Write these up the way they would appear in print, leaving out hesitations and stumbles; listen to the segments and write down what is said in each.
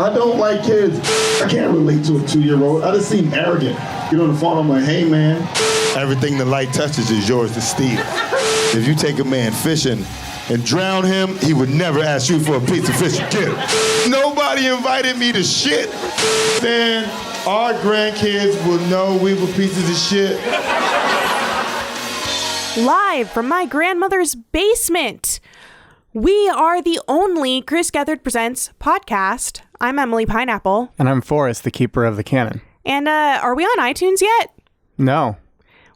I don't like kids. I can't relate to a 2-year-old. I just seem arrogant. Get on the phone, I'm like, hey, man. Everything the light touches is yours to steal. If you take a man fishing and drown him, he would never ask you for a piece of fish again. Nobody invited me to shit. Then our grandkids will know we were pieces of shit. Live from my grandmother's basement, we are the only Chris Gethard Presents podcast. I'm Emily Pineapple. And I'm Forrest, the keeper of the Canon. And are we on iTunes yet? No.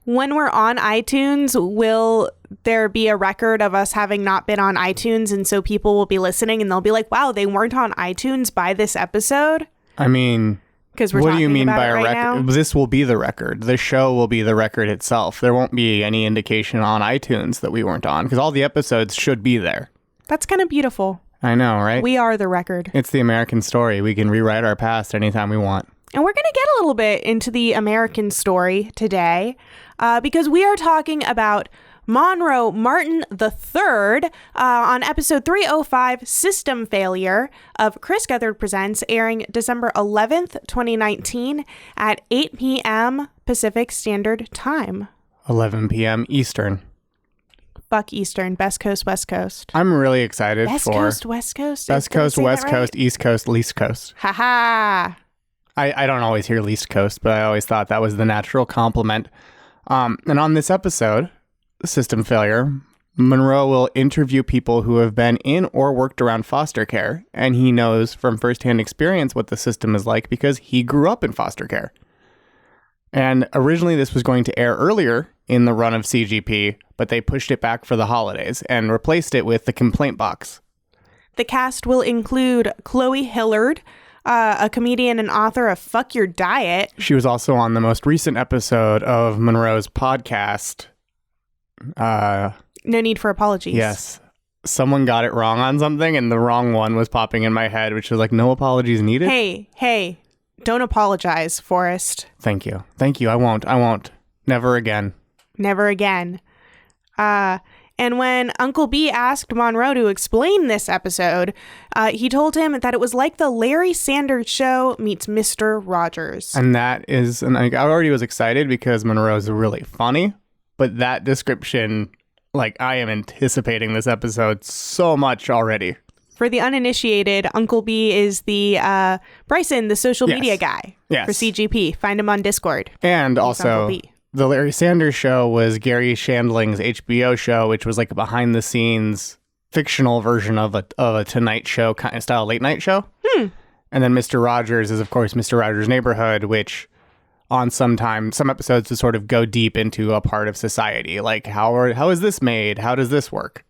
When we're on iTunes, will there be a record of us having not been on iTunes? And so people will be listening and they'll be like, wow, they weren't on iTunes by this episode? I mean, because we're what do you mean by a record? This will be the record. The show will be the record itself. There won't be any indication on iTunes that we weren't on because all the episodes should be there. That's kind of beautiful. I know, right? We are the record. It's the American story. We can rewrite our past anytime we want. And we're going to get a little bit into the American story today because we are talking about Monroe Martin III on episode 305, System Failure of Chris Gethard Presents, airing December 11th, 2019 at 8 p.m. Pacific Standard Time. 11 p.m. Eastern. Fuck Eastern. Best Coast, West Coast. I'm really excited Best for... Coast, West Coast? Best Coast, West Coast, East Coast, Least Coast. Ha-ha! I don't always hear Least Coast, but I always thought that was the natural complement. And on this episode, System Failure, Monroe will interview people who have been in or worked around foster care, and he knows from firsthand experience what the system is like because he grew up in foster care. And originally this was going to air earlier in the run of CGP, but they pushed it back for the holidays and replaced it with the Complaint Box. The cast will include Chloe Hillard, a comedian and author of Fuck Your Diet. She was also on the most recent episode of Monroe's podcast. No Need for Apologies. Yes. Someone got it wrong on something, and the wrong one was popping in my head, which was like, no apologies needed. Hey, don't apologize, Forrest. Thank you. I won't. Never again. Never again. And when Uncle B asked Monroe to explain this episode, he told him that it was like the Larry Sanders Show meets Mr. Rogers. And that is, and I already was excited because Monroe's really funny, but that description, like, I am anticipating this episode so much already. For the uninitiated, Uncle B is the Bryson, the social media guy for CGP. Find him on Discord. And also, the Larry Sanders Show was Gary Shandling's HBO show, which was like a behind-the-scenes fictional version of a Tonight Show kind of style late night show. And then Mr. Rogers is, of course, Mr. Rogers' Neighborhood, which on some episodes to sort of go deep into a part of society. Like, how is this made? How does this work?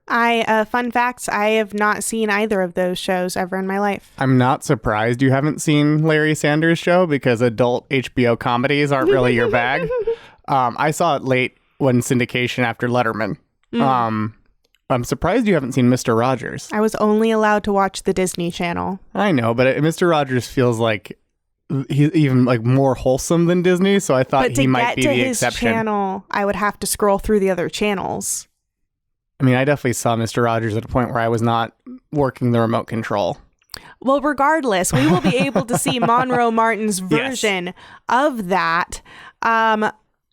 Fun facts, I have not seen either of those shows ever in my life. I'm not surprised you haven't seen Larry Sanders Show because adult HBO comedies aren't really your bag. I saw it late when syndication after Letterman. I'm surprised you haven't seen Mr. Rogers. I was only allowed to watch the Disney Channel. I know, but Mr. Rogers feels like he's even like more wholesome than Disney, so I thought he might be the exception. But to get to his channel, I would have to scroll through the other channels. I mean, I definitely saw Mr. Rogers at a point where I was not working the remote control. Well, regardless, we will be able to see Monroe Martin's version of that.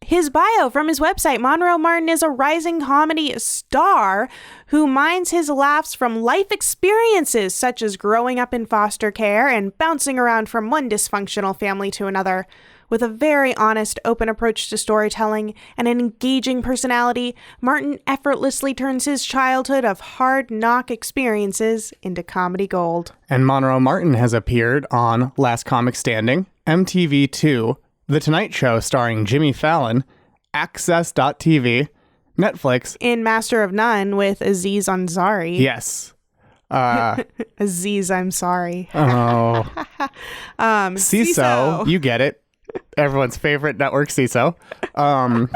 His bio from his website, Monroe Martin is a rising comedy star who mines his laughs from life experiences such as growing up in foster care and bouncing around from one dysfunctional family to another. With a very honest, open approach to storytelling and an engaging personality, Martin effortlessly turns his childhood of hard knock experiences into comedy gold. And Monroe Martin has appeared on Last Comic Standing, MTV2, The Tonight Show starring Jimmy Fallon, Access.tv, Netflix. In Master of None with Aziz Ansari. Yes. Aziz, I'm sorry. Oh. CISO, you get it. Everyone's favorite network, CISO.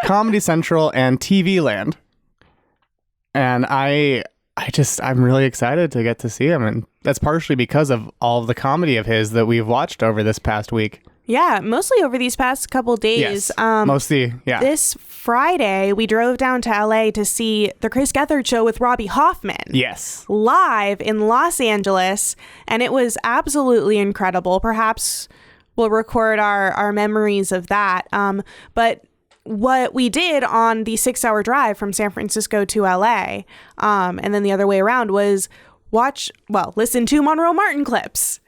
Comedy Central and TV Land. And I'm really excited to get to see him. And that's partially because of all of the comedy of his that we've watched over this past week. Yeah, mostly over these past couple days. Yes, mostly, yeah. This Friday, we drove down to LA to see the Chris Gethard Show with Robbie Hoffman. Yes. Live in Los Angeles, and it was absolutely incredible. Perhaps we'll record our memories of that. But what we did on the 6-hour drive from San Francisco to LA, and then the other way around, was listen to Monroe Martin clips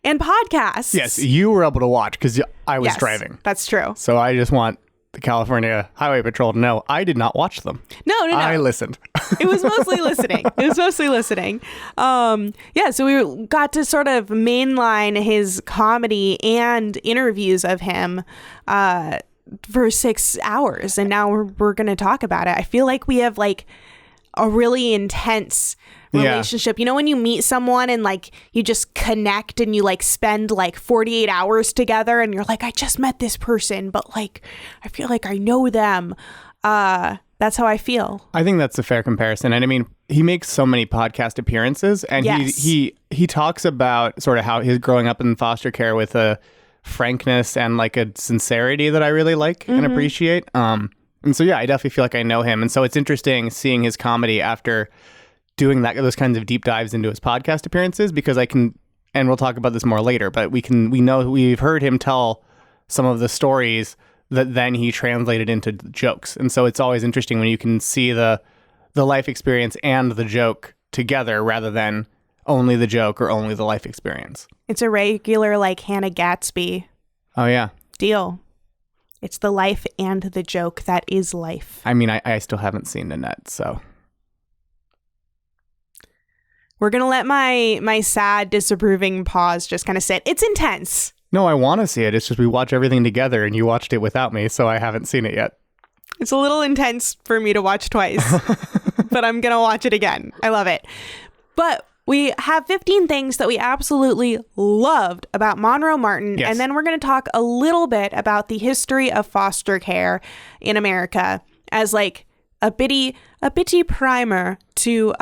and podcasts. Yes, you were able to watch because I was Yes, driving. That's true. So I just want the California Highway Patrol to know I did not watch them. No. I listened. It was mostly listening. So we got to sort of mainline his comedy and interviews of him for 6 hours, and now we're going to talk about it. I feel like we have like a really intense relationship. You know, when you meet someone and like you just connect and you like spend like 48 hours together and you're like, I just met this person, but like I feel like I know them. That's how I feel. I think that's a fair comparison. And I mean, he makes so many podcast appearances, and Yes. he talks about sort of how his growing up in foster care with a frankness and like a sincerity that I really like and appreciate. And so, yeah, I definitely feel like I know him. And so it's interesting seeing his comedy after doing those kinds of deep dives into his podcast appearances, because I can, and we'll talk about this more later, but we've heard him tell some of the stories that then he translated into jokes. And so it's always interesting when you can see the life experience and the joke together rather than only the joke or only the life experience. It's a regular like Hannah Gatsby Oh, yeah. deal. It's the life and the joke that is life. I mean, I still haven't seen Nanette, so. We're going to let my sad, disapproving pause just kind of sit. It's intense. No, I want to see it. It's just we watch everything together and you watched it without me, so I haven't seen it yet. It's a little intense for me to watch twice, but I'm going to watch it again. I love it. But we have 15 things that we absolutely loved about Monroe Martin. Yes. And then we're going to talk a little bit about the history of foster care in America as like a bitty primer to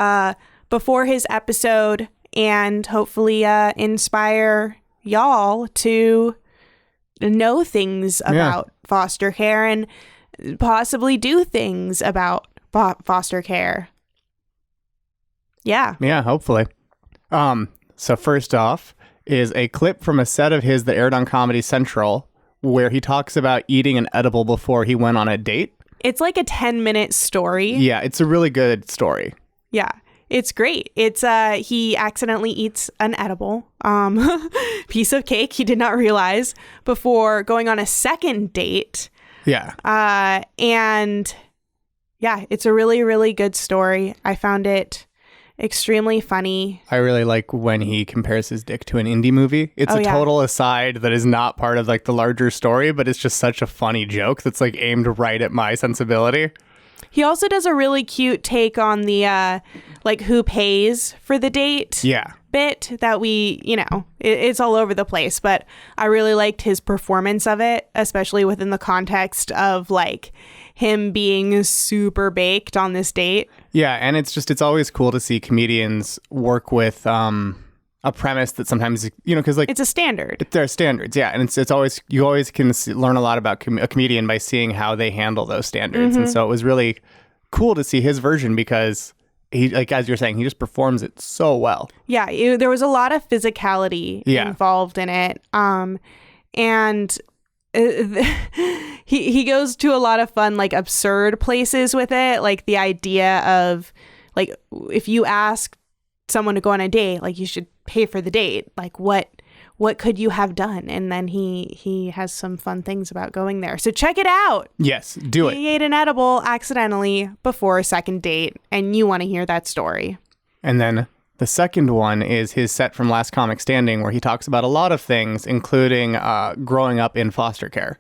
before his episode, and hopefully inspire y'all to know things about foster care and possibly do things about foster care. Yeah. Yeah, hopefully. So first off is a clip from a set of his that aired on Comedy Central where he talks about eating an edible before he went on a date. It's like a 10-minute story. Yeah, it's a really good story. Yeah. It's great. It's he accidentally eats an edible piece of cake he did not realize before going on a second date. Yeah. And yeah, it's a really, really good story. I found it extremely funny. I really like when he compares his dick to an indie movie. It's total aside that is not part of like the larger story, but it's just such a funny joke that's like aimed right at my sensibility. He also does a really cute take on the like who pays for the date bit that we, it's all over the place, but I really liked his performance of it, especially within the context of like him being super baked on this date. Yeah, and it's always cool to see comedians work with a premise that sometimes, because like it's a standard. There are standards, yeah, and it's always you always can learn a lot about a comedian by seeing how they handle those standards, and so it was really cool to see his version because he, like as you're saying, he just performs it so well. Yeah, there was a lot of physicality involved in it, and he goes to a lot of fun, like absurd places with it, like the idea of like if you ask someone to go on a date, like you should pay for the date, like what could you have done? And then he has some fun things about going there, so check it out. Yes, do it. He ate an edible accidentally before a second date, and you want to hear that story. And then the second one is his set from Last Comic Standing, where he talks about a lot of things, including growing up in foster care.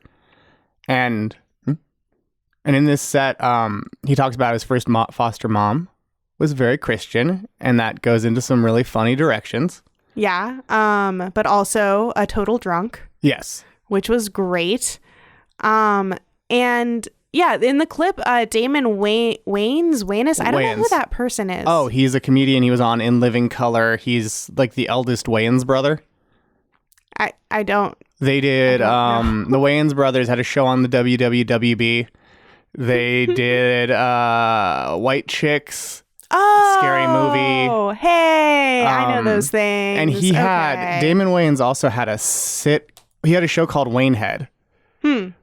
And in this set, he talks about his first foster mom was very Christian, and that goes into some really funny directions. Yeah, but also a total drunk. Yes. Which was great. And yeah, in the clip, Damon Wayans, I don't know who that person is. Oh, he's a comedian. He was on In Living Color. He's like the eldest Wayans brother. I don't They did. The Wayans brothers had a show on the WWWB. They did White Chicks. Oh, scary movie. Oh, hey, I know those things. And he had Damon Wayans also had he had a show called Waynehead,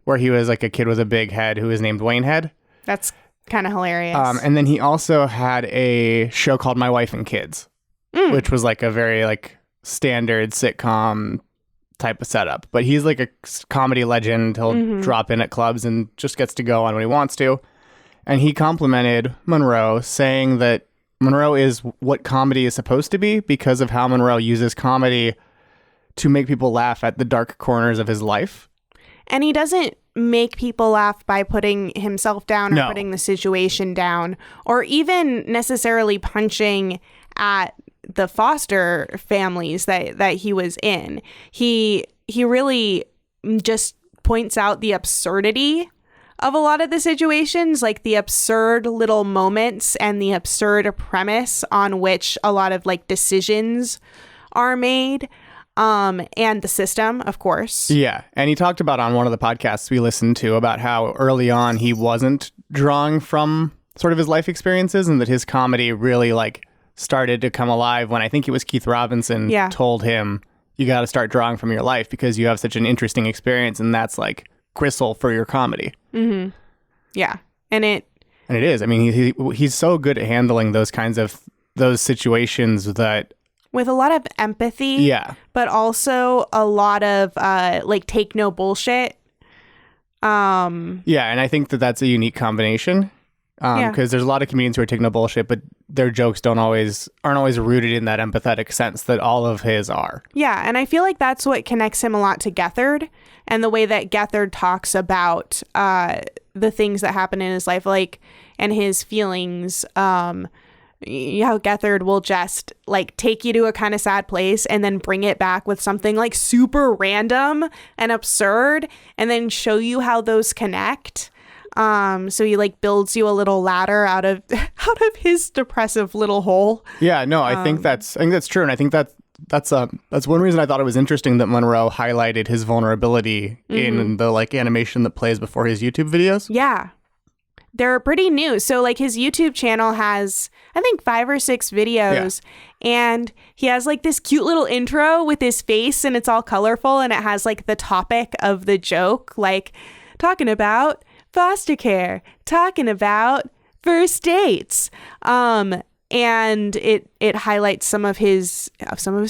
where he was like a kid with a big head who was named Waynehead. That's kind of hilarious. And then he also had a show called My Wife and Kids, which was like a very like standard sitcom type of setup. But he's like a comedy legend. He'll drop in at clubs and just gets to go on when he wants to. And he complimented Monroe, saying that Monroe is what comedy is supposed to be because of how Monroe uses comedy to make people laugh at the dark corners of his life. And he doesn't make people laugh by putting himself down or putting the situation down or even necessarily punching at the foster families that he was in. He really just points out the absurdity of a lot of the situations, like the absurd little moments and the absurd premise on which a lot of like decisions are made, and the system, of course. Yeah. And he talked about on one of the podcasts we listened to about how early on he wasn't drawing from sort of his life experiences and that his comedy really like started to come alive when I think it was Keith Robinson told him, you got to start drawing from your life because you have such an interesting experience and that's like gristle for your comedy. Mm-hmm. Yeah. And it is. I mean, he's so good at handling those kinds of those situations that with a lot of empathy, but also a lot of like take no bullshit. And I think that's a unique combination because there's a lot of comedians who are take no bullshit, but their jokes aren't always rooted in that empathetic sense that all of his are. Yeah, and I feel like that's what connects him a lot to Gethard and the way that Gethard talks about the things that happen in his life, like, and his feelings. How Gethard will just like take you to a kind of sad place and then bring it back with something like super random and absurd and then show you how those connect. So he like builds you a little ladder out of his depressive little hole. Yeah, no, I think that's true, and I think that's one reason I thought it was interesting that Monroe highlighted his vulnerability in the like animation that plays before his YouTube videos. Yeah. They're pretty new. So like his YouTube channel has, I think 5 or 6 videos and he has like this cute little intro with his face and it's all colorful and it has like the topic of the joke, like talking about foster care, talking about first dates. And it highlights some of his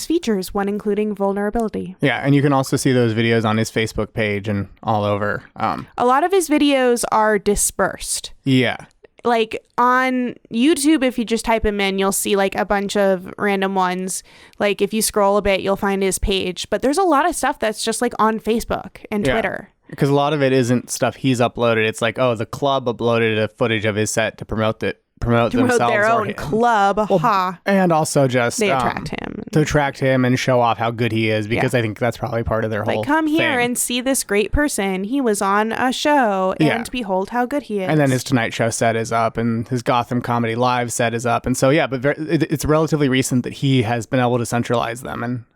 features, one including vulnerability. Yeah, and you can also see those videos on his Facebook page and all over. A lot of his videos are dispersed. Yeah. Like on YouTube, if you just type him in, you'll see like a bunch of random ones. Like if you scroll a bit, you'll find his page. But there's a lot of stuff that's just like on Facebook and Twitter. Because a lot of it isn't stuff he's uploaded. It's like, oh, the club uploaded a footage of his set to promote themselves their own club. And also just they attract him. To attract him and show off how good he is, because I think that's probably part of their whole come here thing. and see this great person. He was on a show and behold how good he is. And then his Tonight Show set is up and his Gotham Comedy Live set is up. And so, but it's relatively recent that he has been able to centralize them. And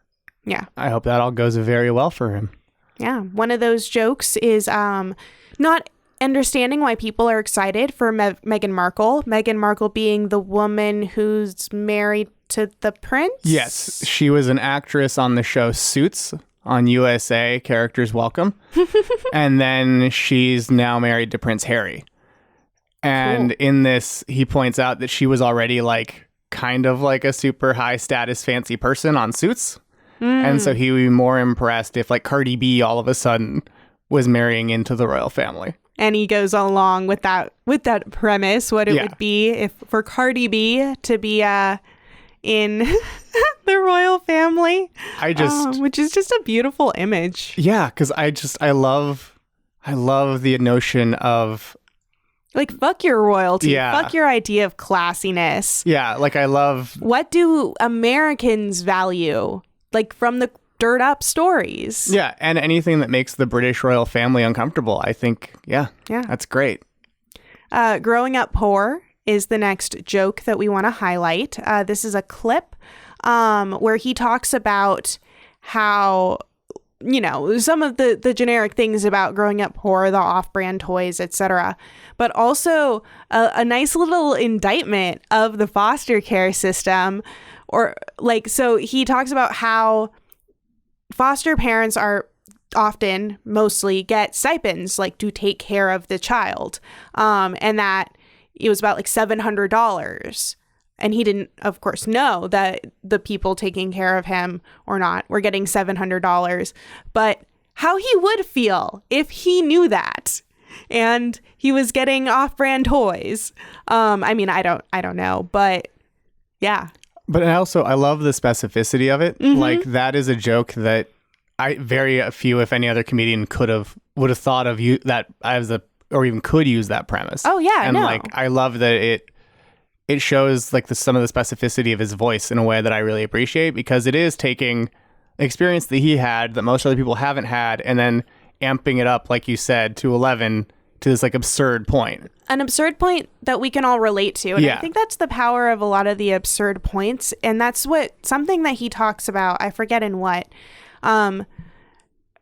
I hope that all goes very well for him. Yeah. One of those jokes is not understanding why people are excited for Meghan Markle. Meghan Markle being the woman who's married to the prince. Yes. She was an actress on the show Suits on USA, Characters Welcome. And then she's now married to Prince Harry. And in this, he points out that she was already like kind of like a super high status fancy person on Suits. And so he would be more impressed if like Cardi B all of a sudden was marrying into the royal family. And he goes along with that premise, what it would be if for Cardi B to be in the royal family. Which is just a beautiful image. Yeah, because I love the notion of like, fuck your royalty. Fuck your idea of classiness. Yeah, like I love... What do Americans value? Like from the stirred up stories. Yeah, and anything that makes the British royal family uncomfortable, I think, that's great. Growing up poor is the next joke that we want to highlight. This is a clip where he talks about how you know, some of the generic things about growing up poor, the off-brand toys, etc. But also a nice little indictment of the foster care system. Or like, so he talks about how foster parents are often, mostly, get stipends, like, to take care of the child. And that it was about like $700. And he didn't, of course, know that the people taking care of him or not were getting $700. But how he would feel if he knew that and he was getting off-brand toys. I mean, I don't know, but yeah. But I love the specificity of it. Like, that is a joke that very few, if any other comedian would have thought of that as or even could use that premise. Oh yeah, and like, I love that it shows like some of the specificity of his voice in a way that I really appreciate, because it is taking experience that he had that most other people haven't had and then amping it up, like you said, to 11 to this like absurd point. An absurd point that we can all relate to. And I think that's the power of a lot of the absurd points. And that's something that he talks about, I forget in what,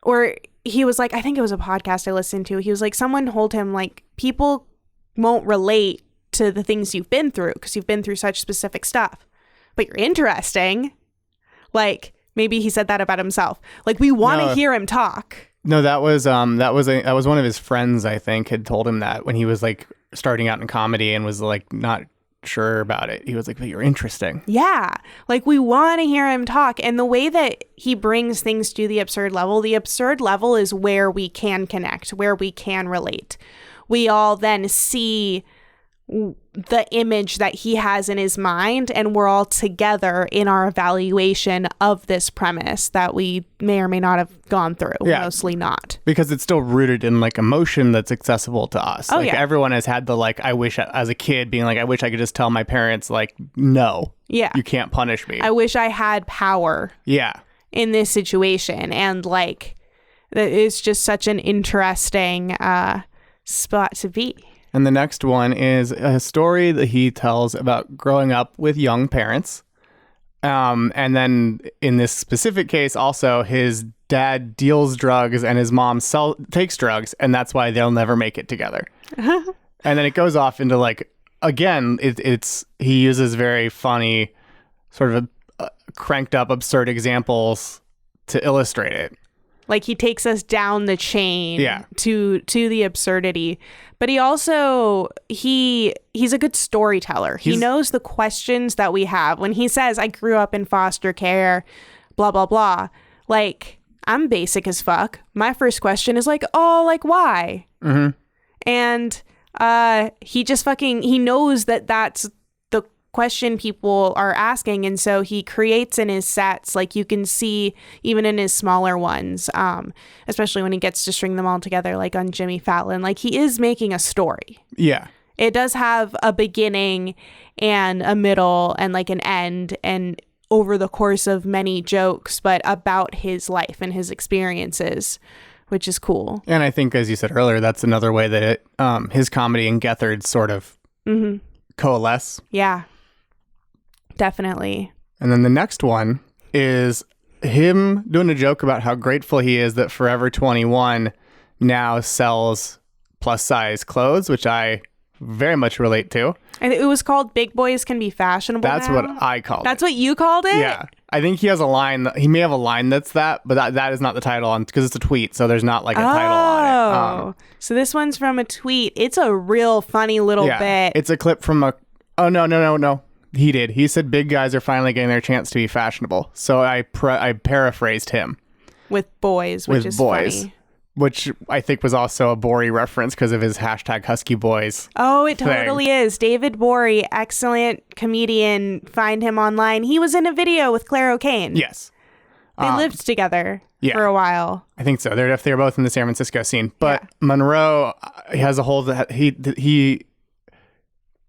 or he was like, I think it was a podcast I listened to. He was like, someone told him like, people won't relate to the things you've been through because you've been through such specific stuff, but you're interesting. Like, maybe he said that about himself. Like, we want to hear him talk. No, that was one of his friends, I think, had told him that when he was like starting out in comedy and was like not sure about it. He was like, but you're interesting. Yeah. Like, we want to hear him talk. And the way that he brings things to the absurd level is where we can connect, where we can relate. We all then see the image that he has in his mind, and we're all together in our evaluation of this premise that we may or may not have gone through. Mostly not, because it's still rooted in like emotion that's accessible to us. Everyone has had the like, I wish, as a kid, being like, I wish I could just tell my parents like, no, you can't punish me. I wish I had power in this situation. And like, it's just such an interesting spot to be. And the next one is a story that he tells about growing up with young parents. And then in this specific case, also his dad deals drugs and his mom takes drugs, and that's why they'll never make it together. And then it goes off into like, again, he uses very funny, sort of cranked up, absurd examples to illustrate it. Like, he takes us down the chain to the absurdity. But he also, he's a good storyteller. He knows the questions that we have. When he says, I grew up in foster care, blah, blah, blah. Like, I'm basic as fuck. My first question is like, oh, like, why? Mm-hmm. And he knows that that's the question people are asking. And so he creates in his sets, like you can see even in his smaller ones, especially when he gets to string them all together, like on Jimmy Fallon, like he is making a story. Yeah. It does have a beginning and a middle and like an end, and over the course of many jokes, but about his life and his experiences, which is cool. And I think, as you said earlier, that's another way that his comedy and Gethard's sort of coalesce. Yeah. Definitely. And then the next one is him doing a joke about how grateful he is that Forever 21 now sells plus size clothes, which I very much relate to. And it was called Big Boys Can Be Fashionable. That's now? what I called That's what you called it? Yeah. I think he has a line. He may have a line that's that, but that is not the title on, because it's a tweet. So there's not like a title on it. So this one's from a tweet. It's a real funny little bit. It's a clip from oh, no. He did. He said big guys are finally getting their chance to be fashionable. So I paraphrased him. With boys, which is funny. Which I think was also a Borey reference because of his hashtag Husky Boys. Oh, it totally is. David Borey, excellent comedian. Find him online. He was in a video with Claire O'Kane. Yes. They lived together for a while. I think so. They're both in the San Francisco scene. But Monroe has a whole...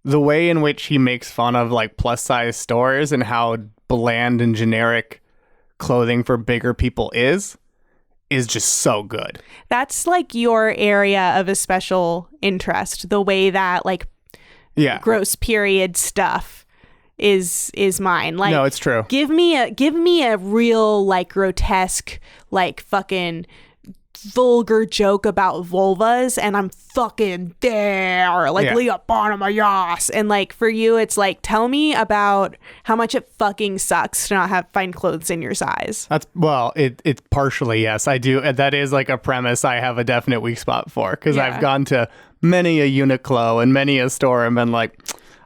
The way in which he makes fun of like plus size stores and how bland and generic clothing for bigger people is just so good. That's like your area of a special interest. The way that like gross period stuff is mine. Like, No, it's true. Give me a real like grotesque like fucking vulgar joke about vulvas and I'm fucking there, like lay up on my ass. And like for you it's like, tell me about how much it fucking sucks to not find clothes in your size. That's it's partially, yes, I do. That is like a premise I have a definite weak spot for, because I've gone to many a Uniqlo and many a store and been like,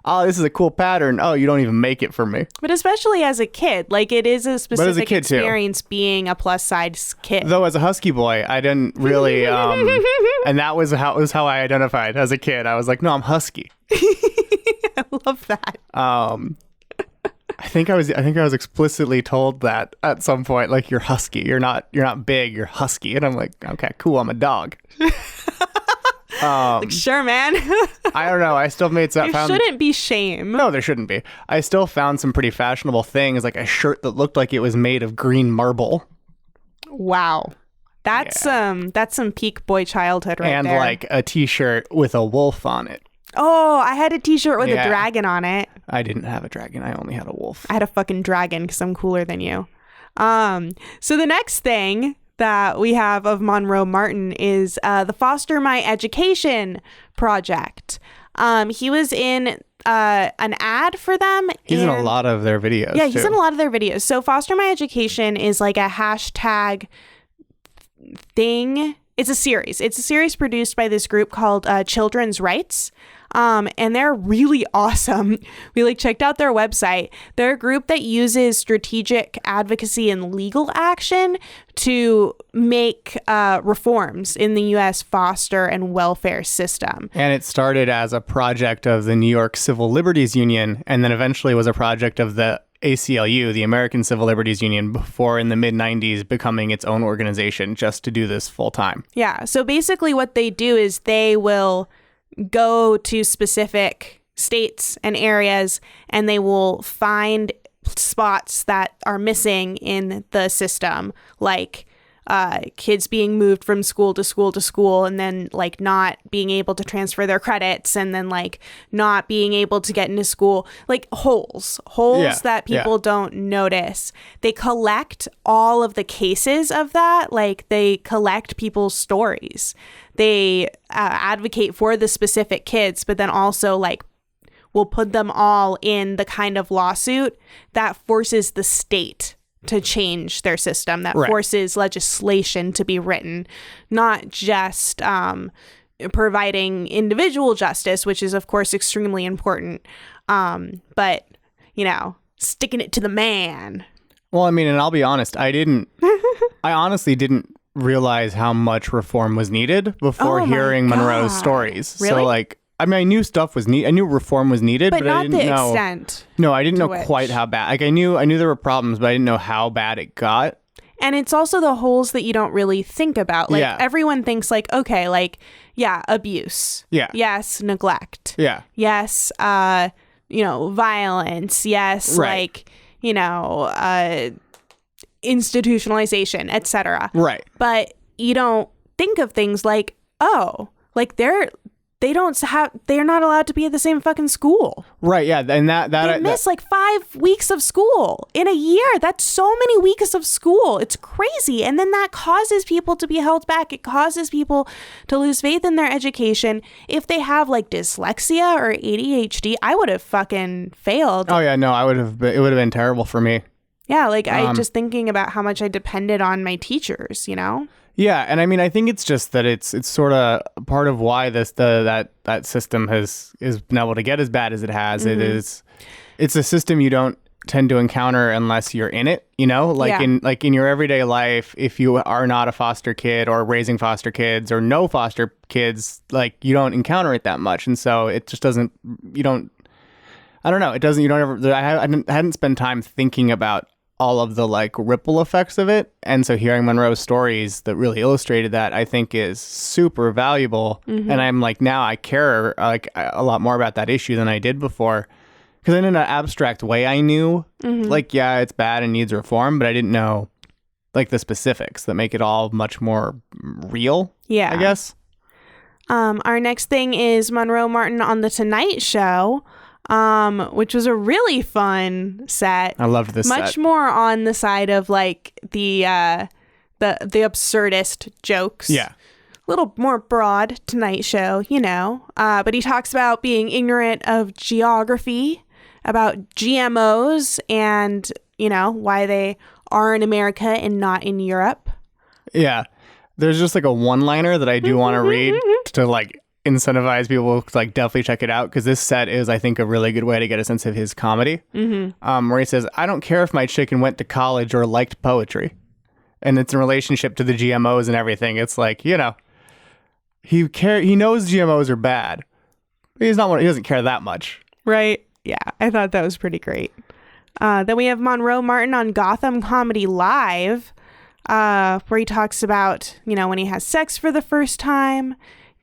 oh, this is a cool pattern. Oh, you don't even make it for me. But especially as a kid, like it is a specific experience too. Being a plus size kid. Though as a husky boy, I didn't really, and that was how I identified as a kid. I was like, no, I'm husky. I love that. I think I was explicitly told that at some point, like, you're husky. You're not big. You're husky. And I'm like, okay, cool. I'm a dog. Like, sure, man. I don't know. I still made some. There shouldn't be shame. No, there shouldn't be. I still found some pretty fashionable things, like a shirt that looked like it was made of green marble. Wow. That's some peak boy childhood right and there. And like a t-shirt with a wolf on it. Oh, I had a t-shirt with a dragon on it. I didn't have a dragon. I only had a wolf. I had a fucking dragon because I'm cooler than you. So the next thing that we have of Monroe Martin is the Foster My Education project. He was in an ad for them. He's in a lot of their videos. Yeah, he's in a lot of their videos. So Foster My Education is like a hashtag thing. It's a series. It's a series produced by this group called Children's Rights. And they're really awesome. We like checked out their website. They're a group that uses strategic advocacy and legal action to make reforms in the U.S. foster and welfare system. And it started as a project of the New York Civil Liberties Union, and then eventually was a project of the ACLU, the American Civil Liberties Union, before in the mid-90s becoming its own organization just to do this full time. Yeah. So basically what they do is they will go to specific states and areas and they will find spots that are missing in the system, like kids being moved from school to school to school and then like not being able to transfer their credits and then like not being able to get into school, like holes that people don't notice. They collect all of the cases of that, like they collect people's stories. They advocate for the specific kids, but then also like will put them all in the kind of lawsuit that forces the state to change their system, that forces legislation to be written, not just providing individual justice, which is of course extremely important, but sticking it to the man. Well, I mean, and I'll be honest, I honestly didn't realize how much reform was needed before hearing Monroe's stories. Really? So like, I mean, I knew stuff was needed. I knew reform was needed, but not I didn't know the extent. No, I didn't know quite how bad. Like I knew there were problems, but I didn't know how bad it got. And it's also the holes that you don't really think about. Like everyone thinks like, okay, like, abuse. Yeah. Yes, neglect. Yeah. Yes, violence. Yes, like, institutionalization, etc. Right. But you don't think of things like, oh, like they're not allowed to be at the same fucking school. Right, yeah. And they miss like 5 weeks of school in a year. That's so many weeks of school. It's crazy. And then that causes people to be held back. It causes people to lose faith in their education. If they have like dyslexia or ADHD, I would have fucking failed. Oh yeah, no, it would have been terrible for me. Yeah, like I just thinking about how much I depended on my teachers, Yeah, and I mean, I think it's just that it's sort of part of why that system is been able to get as bad as it has. Mm-hmm. It's a system you don't tend to encounter unless you're in it. In your everyday life, if you are not a foster kid or raising foster kids or no foster kids, like you don't encounter it that much, and so it just doesn't. You don't. I don't know. It doesn't. You don't ever. I hadn't spent time thinking about all of the like ripple effects of it. And so hearing Monroe's stories that really illustrated that, I think is super valuable. Mm-hmm. And I'm like, now I care like a lot more about that issue than I did before. Because in an abstract way, I knew like, yeah, it's bad and needs reform, but I didn't know like the specifics that make it all much more real. Yeah. I guess. Our next thing is Monroe Martin on The Tonight Show. which was a really fun set. I loved this Much set. more on the side of like the absurdist jokes. Yeah. A little more broad Tonight Show, but he talks about being ignorant of geography, about GMOs and, why they are in America and not in Europe. Yeah. There's just like a one-liner that I do want to read to like incentivize people to like definitely check it out, because this set is, I think, a really good way to get a sense of his comedy. Where he says, "I don't care if my chicken went to college or liked poetry." And it's in relationship to the GMOs and everything. It's like, he knows GMOs are bad, but he doesn't care that much. Right. Yeah, I thought that was pretty great. Then we have Monroe Martin on Gotham Comedy Live, where he talks about, when he has sex for the first time,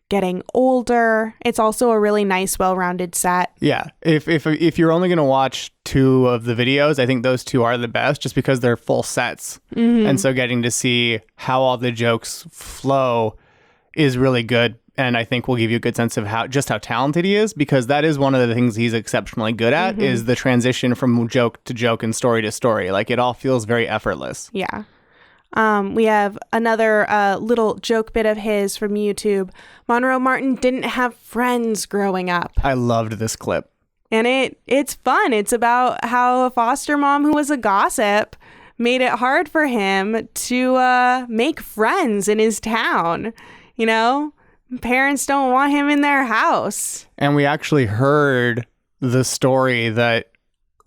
getting older. It's also a really nice, well-rounded set. Yeah. If you're only going to watch 2 of the videos, I think those 2 are the best, just because they're full sets. And so getting to see how all the jokes flow is really good. And I think will give you a good sense of how talented he is, because that is one of the things he's exceptionally good at, is the transition from joke to joke and story to story. Like, it all feels very effortless. Yeah. We have another little joke bit of his from YouTube. Monroe Martin didn't have friends growing up. I loved this clip. And it's fun. It's about how a foster mom who was a gossip made it hard for him to make friends in his town. Parents don't want him in their house. And we actually heard the story that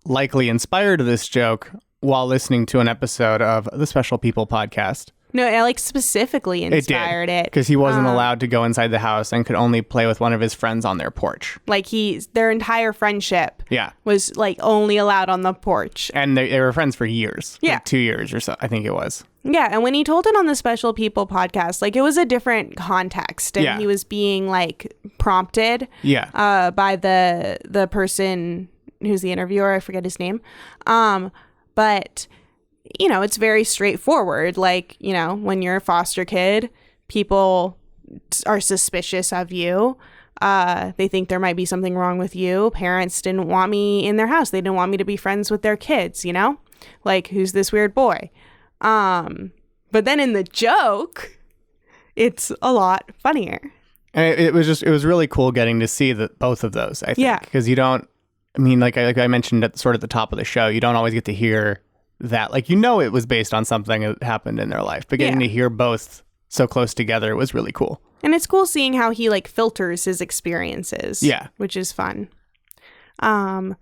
likely inspired this joke while listening to an episode of the Special People podcast. No, it specifically inspired it. Because he wasn't allowed to go inside the house and could only play with one of his friends on their porch. Like their entire friendship was only allowed on the porch. And they were friends for years. Yeah. Like 2 years or so, I think it was. Yeah, and when he told it on the Special People podcast, it was a different context. And he was being prompted by the person who's the interviewer. I forget his name. But it's very straightforward. When you're a foster kid, people are suspicious of you. They think there might be something wrong with you. Parents didn't want me in their house. They didn't want me to be friends with their kids, who's this weird boy? But then in the joke, it's a lot funnier. And it was really cool getting to see both of those, I think. Yeah. Because you don't, like I mentioned at the top of the show, you don't always get to hear that. It was based on something that happened in their life, but getting to hear both so close together was really cool. And it's cool seeing how he filters his experiences. Yeah. Which is fun. The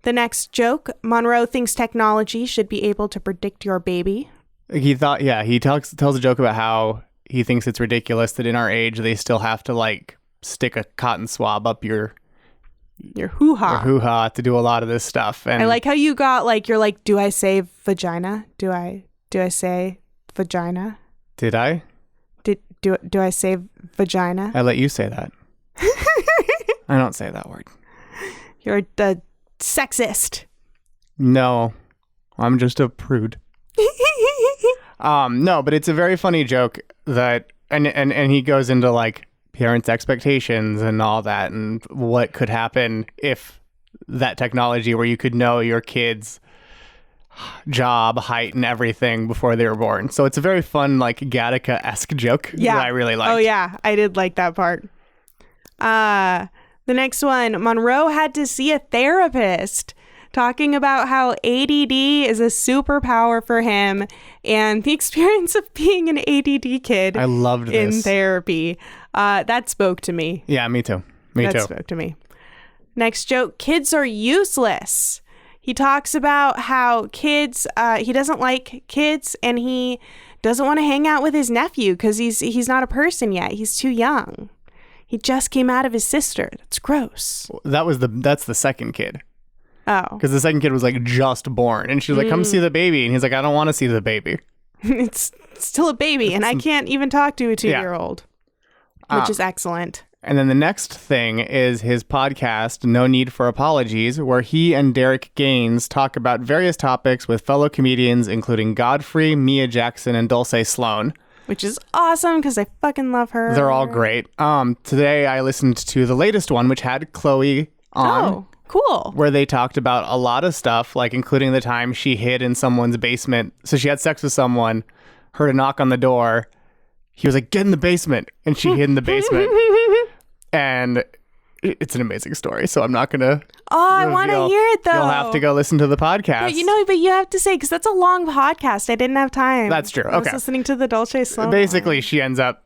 next joke, Monroe thinks technology should be able to predict your baby. He tells a joke about how he thinks it's ridiculous that in our age they still have to stick a cotton swab up your hoo-ha. Your hoo-ha to do a lot of this stuff. And I like how you got you're do I say vagina? Do I say vagina? Did I? Do I say vagina? I let you say that. I don't say that word. You're the sexist. No, I'm just a prude. No, but it's a very funny joke that, and he goes into parents' expectations and all that, and what could happen if that technology where you could know your kid's job, height, and everything before they were born. So it's a very fun, Gattaca-esque joke that I really liked. Oh, yeah. I did like that part. The next one, Monroe had to see a therapist, talking about how ADD is a superpower for him and the experience of being an ADD kid. I loved this. In therapy. That spoke to me. Yeah, me too. That spoke to me. Next joke, kids are useless. He talks about how kids, he doesn't like kids and he doesn't want to hang out with his nephew because he's not a person yet. He's too young. He just came out of his sister. That's gross. That's the second kid. Oh. Because the second kid was just born and she was like, come see the baby. And he's like, I don't want to see the baby. It's still a baby and I can't even talk to a 2-year-old, which is excellent. And then the next thing is his podcast, No Need for Apologies, where he and Derek Gaines talk about various topics with fellow comedians, including Godfrey, Mia Jackson, and Dulce Sloan. Which is awesome because I fucking love her. They're all great. Today I listened to the latest one, which had Chloe on. Cool. where they talked about a lot of stuff, like including the time she hid in someone's basement. So she had sex with someone, heard a knock on the door. He was like, get in the basement. And she hid in the basement. And it's an amazing story. So I'm not going to. Oh, I want to hear it, though. You'll have to go listen to the podcast. But you have to say, because that's a long podcast. I didn't have time. That's true. Okay. I was listening to the Dolce Sloan. Basically, she ends up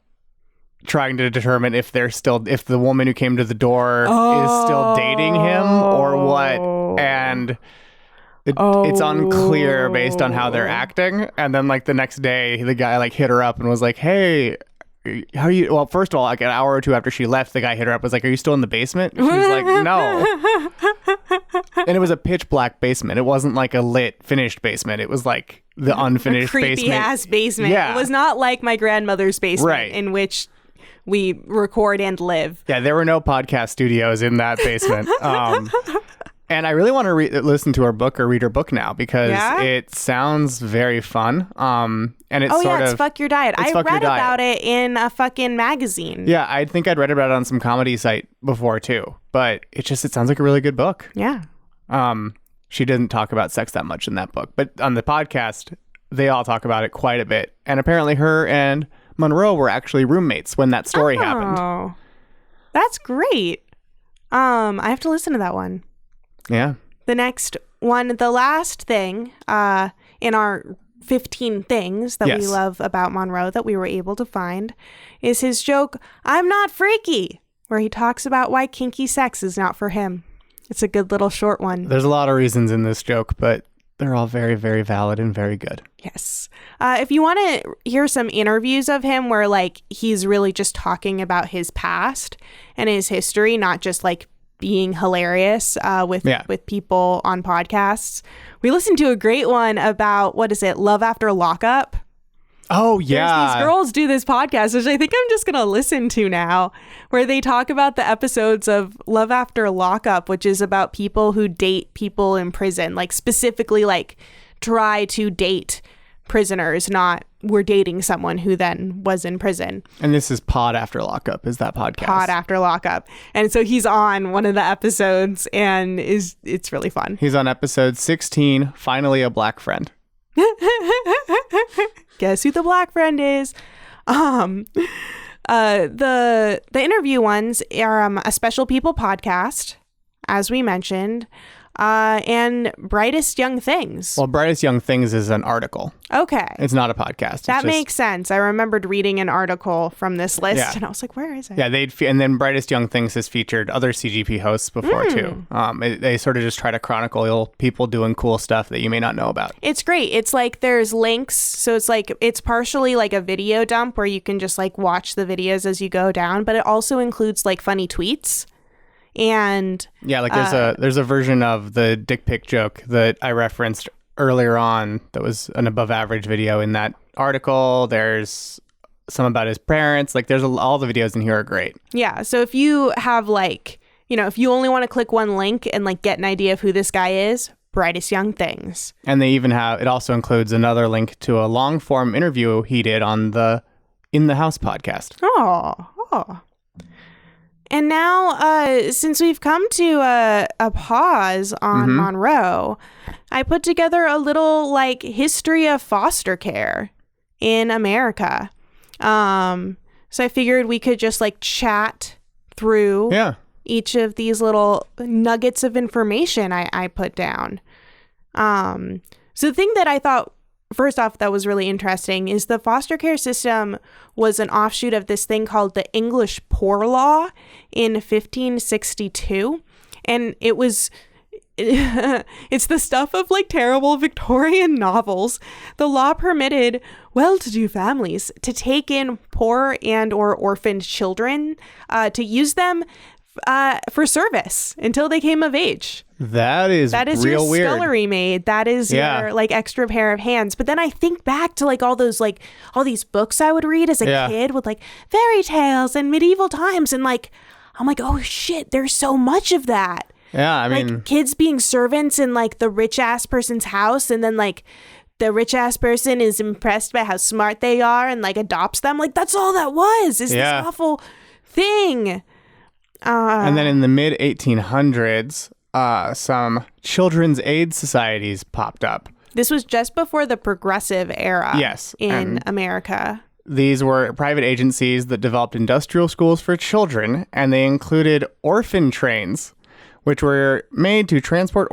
trying to determine if the woman who came to the door is still dating him or what. And it's unclear based on how they're acting. And then like the next day, the guy like hit her up and was like, hey, how are you? Well, first of all, like an hour or two after she left, the guy hit her up, was like, are you still in the basement? And she was like, no. And it was a pitch black basement. It wasn't like a lit, finished basement. It was like the unfinished creepy basement. Ass basement. Yeah. It was not like my grandmother's basement, Right. in which we record and live. Yeah, there were no podcast studios in that basement. And I really want to listen to her book or read her book now because it sounds very fun. And it's it's Fuck Your Diet. I read about it in a fucking magazine. Yeah, I think I'd read about it on some comedy site before too. But it sounds like a really good book. Yeah. She didn't talk about sex that much in that book, but on the podcast, they all talk about it quite a bit. And apparently her and Monroe were actually roommates when that story happened. Oh, that's great. I have to listen to that one. Yeah. The next one, the last thing in our 15 things that we love about Monroe that we were able to find is his joke, I'm not freaky, where he talks about why kinky sex is not for him. It's a good little short one. There's a lot of reasons in this joke, but they're all very, very valid and very good. Yes. If you want to hear some interviews of him where like he's really just talking about his past and his history, not just like being hilarious with people on podcasts. We listened to a great one about, Love After Lockup. Oh, yeah. These girls do this podcast, which I think I'm just going to listen to now, where they talk about the episodes of Love After Lockup, which is about people who date people in prison, like specifically like try to date prisoners, not we're dating someone who then was in prison. And this is Pod After Lockup, is that podcast? Pod After Lockup. And so he's on one of the episodes and it's really fun. He's on episode 16, Finally a Black Friend. Guess who the black friend is? The interview ones are a Special People podcast, as we mentioned, and Brightest Young Things. Well, Brightest Young Things is an article. Okay. It's not a podcast. That makes sense. I remembered reading an article from this list, and I was like, where is it? Yeah, and then Brightest Young Things has featured other CGP hosts before, too. They sort of just try to chronicle people doing cool stuff that you may not know about. It's great. It's like there's links. So it's like it's partially like a video dump where you can just like watch the videos as you go down, but it also includes like funny tweets. And yeah, like there's a version of the dick pic joke that I referenced earlier on that was an above average video in that article. There's some about his parents. Like there's all the videos in here are great. Yeah. So if you have like, if you only want to click one link and like get an idea of who this guy is, Brightest Young Things. And they even it also includes another link to a long form interview he did on the In the House podcast. Oh. And now, since we've come to a pause on Monroe, I put together a little like history of foster care in America. So I figured we could just like chat through each of these little nuggets of information I put down. So the thing that I thought, first off, that was really interesting is the foster care system was an offshoot of this thing called the English Poor Law in 1562. And it's the stuff of like terrible Victorian novels. The law permitted well-to-do families to take in poor and or orphaned children to use them for service until they came of age. That is real your weird. scullery maid. That is your like extra pair of hands. But then I think back to like all these books I would read as a kid with like fairy tales and medieval times, and like I'm like, oh shit, there's so much of that. Yeah, I mean, like kids being servants in like the rich ass person's house, and then like the rich ass person is impressed by how smart they are and like adopts them. Like that's all that was. Is this awful thing. And then in the mid 1800s, some children's aid societies popped up. This was just before the progressive era. Yes, in America. These were private agencies that developed industrial schools for children, and they included orphan trains, which were made to transport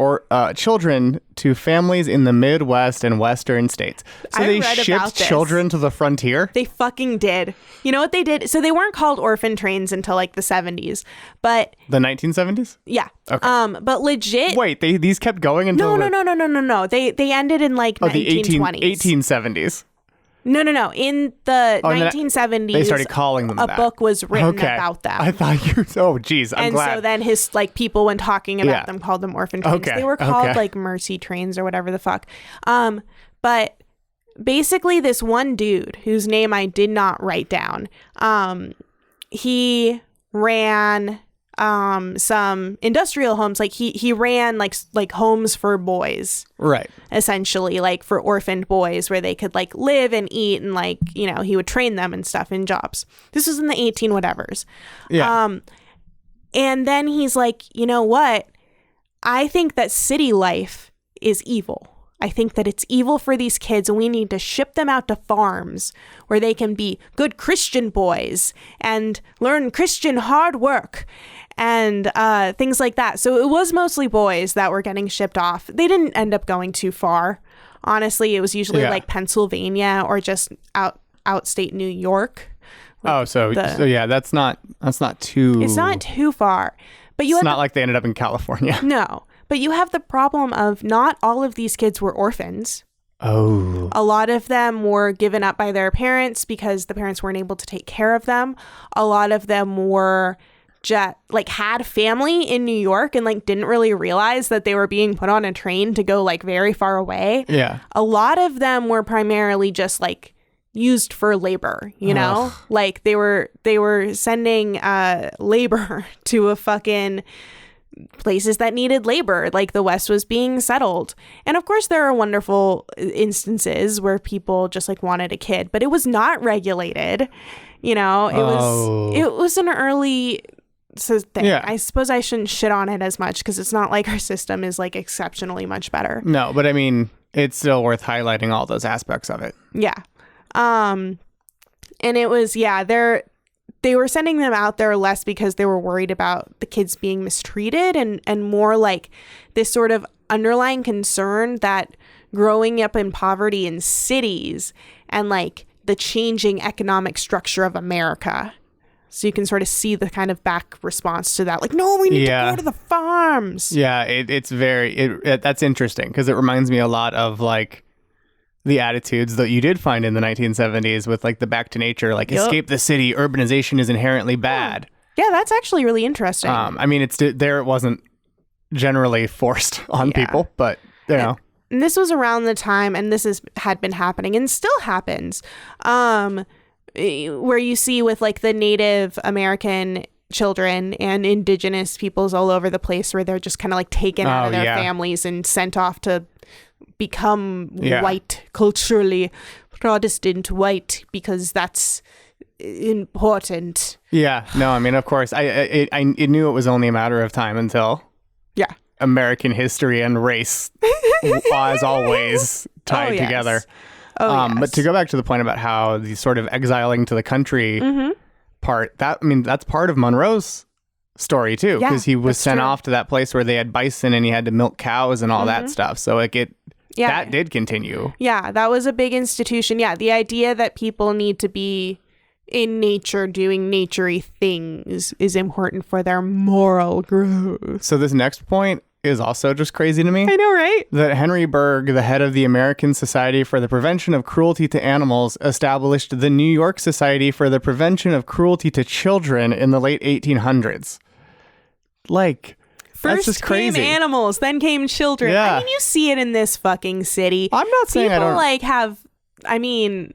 children to families in the Midwest and Western states. So I they read shipped about this. children to the frontier? They fucking did. You know what they did? So they weren't called orphan trains until like the 70s, but The 1970s? yeah. Okay. But legit. Wait, these kept going until... No. They ended in like the 1920s. 1870s. No. In the Oh, and then 1970s, they started calling them a that. book was written Okay. about them. I thought you... Oh, geez. I'm and glad. so then his like people when talking about Yeah. them called them orphan trains. Okay, They were called okay. like mercy trains or whatever the fuck. But basically this one dude whose name I did not write down, he ran some industrial homes. Like he ran like homes for boys. Right. Essentially, like for orphaned boys where they could like live and eat and like, you know, he would train them and stuff in jobs. This was in the 18 whatevers. Yeah. And then he's like, you know what? I think that city life is evil. I think that it's evil for these kids and we need to ship them out to farms where they can be good Christian boys and learn Christian hard work and things like that. So it was mostly boys that were getting shipped off. They didn't end up going too far. Honestly, it was usually like Pennsylvania or just outstate New York. So yeah, that's not too... It's not too far. But It's not like they ended up in California. No. But you have the problem of not all of these kids were orphans. Oh. A lot of them were given up by their parents because the parents weren't able to take care of them. A lot of them were just like had family in New York and like didn't really realize that they were being put on a train to go like very far away. Yeah. A lot of them were primarily just like used for labor, you know? Like they were sending labor to a fucking places that needed labor, like the West was being settled. And of course there are wonderful instances where people just like wanted a kid, but it was not regulated. You know, it was an early thing. Yeah. I suppose I shouldn't shit on it as much because it's not like our system is like exceptionally much better. No, but I mean, it's still worth highlighting all those aspects of it. Yeah. And it was, they were sending them out there less because they were worried about the kids being mistreated and more like this sort of underlying concern that growing up in poverty in cities and like the changing economic structure of America. So you can sort of see the kind of back response to that. Like, no, we need to go to the farms. Yeah, it's very, that's interesting because it reminds me a lot of like the attitudes that you did find in the 1970s with like the back to nature, like escape the city, urbanization is inherently bad. Yeah, that's actually really interesting. I mean, it wasn't generally forced on people, but you know. And this was around the time, and had been happening and still happens, where you see with like the Native American children and indigenous peoples all over the place where they're just kind of like taken out of their families and sent off to become white, culturally Protestant white, because that's important. Yeah, no, I mean, of course, I knew it was only a matter of time until American history and race, as always, tied together. But to go back to the point about how the sort of exiling to the country part, that's part of Monroe's story too, because he was sent off to that place where they had bison and he had to milk cows and all that stuff. So that did continue. Yeah, that was a big institution. Yeah, the idea that people need to be in nature doing naturey things is important for their moral growth. So this next point is also just crazy to me. I know, right? That Henry Bergh, the head of the American Society for the Prevention of Cruelty to Animals, established the New York Society for the Prevention of Cruelty to Children in the late 1800s. Like, first that's just crazy. Came animals, then came children. Yeah. I mean, you see it in this fucking city. I'm not saying people I don't like have. I mean,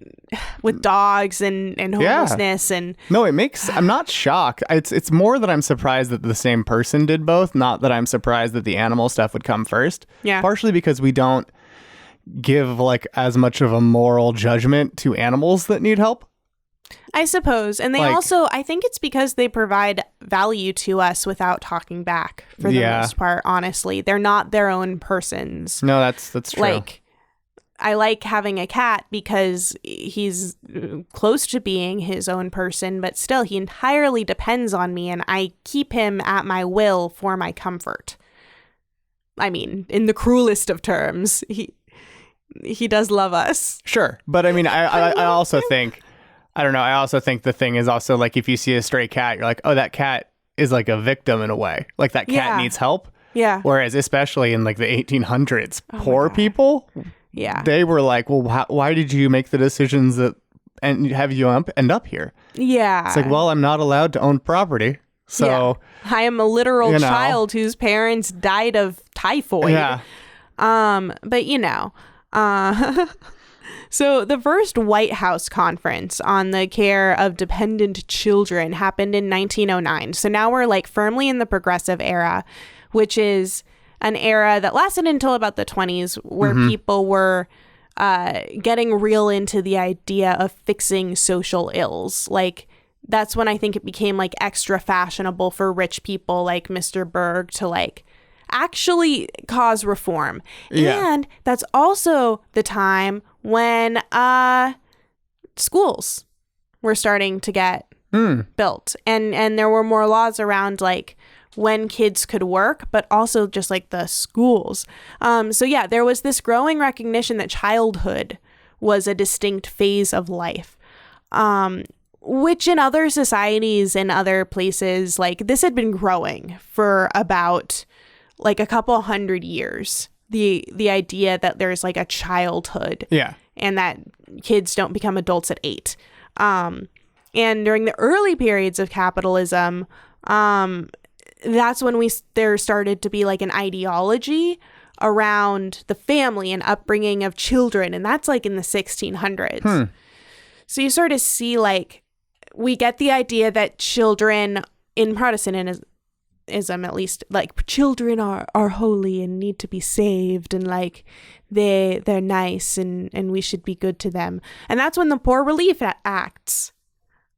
with dogs and homelessness and... No, I'm not shocked. It's more that I'm surprised that the same person did both, not that I'm surprised that the animal stuff would come first. Yeah. Partially because we don't give like as much of a moral judgment to animals that need help. I suppose. And they also, I think it's because they provide value to us without talking back for the most part, honestly. They're not their own persons. No, that's true. Like, I like having a cat because he's close to being his own person, but still he entirely depends on me and I keep him at my will for my comfort. I mean, in the cruelest of terms, he does love us. Sure. But I mean, I also think, I don't know. I also think the thing is also like if you see a stray cat, you're like, oh, that cat is like a victim in a way. Like that cat needs help. Yeah. Whereas especially in like the 1800s, poor people, they were like, well, why did you make the decisions that and have you end up here? Yeah. It's like, well, I'm not allowed to own property. So I am a literal child whose parents died of typhoid. Yeah. But so the first White House conference on the care of dependent children happened in 1909. So now we're like firmly in the progressive era, which is an era that lasted until about the 20s, where people were getting real into the idea of fixing social ills. Like, that's when I think it became like extra fashionable for rich people like Mr. Berg to like actually cause reform. Yeah. And that's also the time when schools were starting to get built. And there were more laws around like when kids could work, but also just like the schools. So yeah, there was this growing recognition that childhood was a distinct phase of life. Which in other societies and other places, like this had been growing for about like a couple 100 years. The idea that there's like a childhood, and that kids don't become adults at 8. And during the early periods of capitalism, that's when there started to be like an ideology around the family and upbringing of children, and that's like in the 1600s. So you sort of see like we get the idea that children in Protestantism, at least, like children are holy and need to be saved, and like they're nice and we should be good to them. And that's when the Poor Relief Acts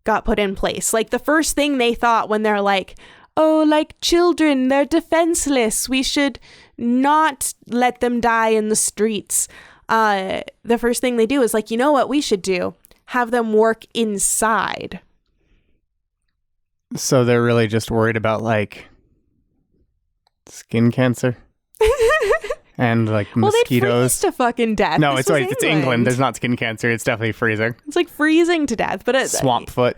got put in place. Like the first thing they thought when they're like, oh, like children, they're defenseless, we should not let them die in the streets. The first thing they do is like, you know what we should do? Have them work inside. So they're really just worried about like skin cancer and like mosquitoes. Well, they'd freeze to fucking death. No, it's England. There's not skin cancer. It's definitely freezing. It's like freezing to death, but it's swamp foot.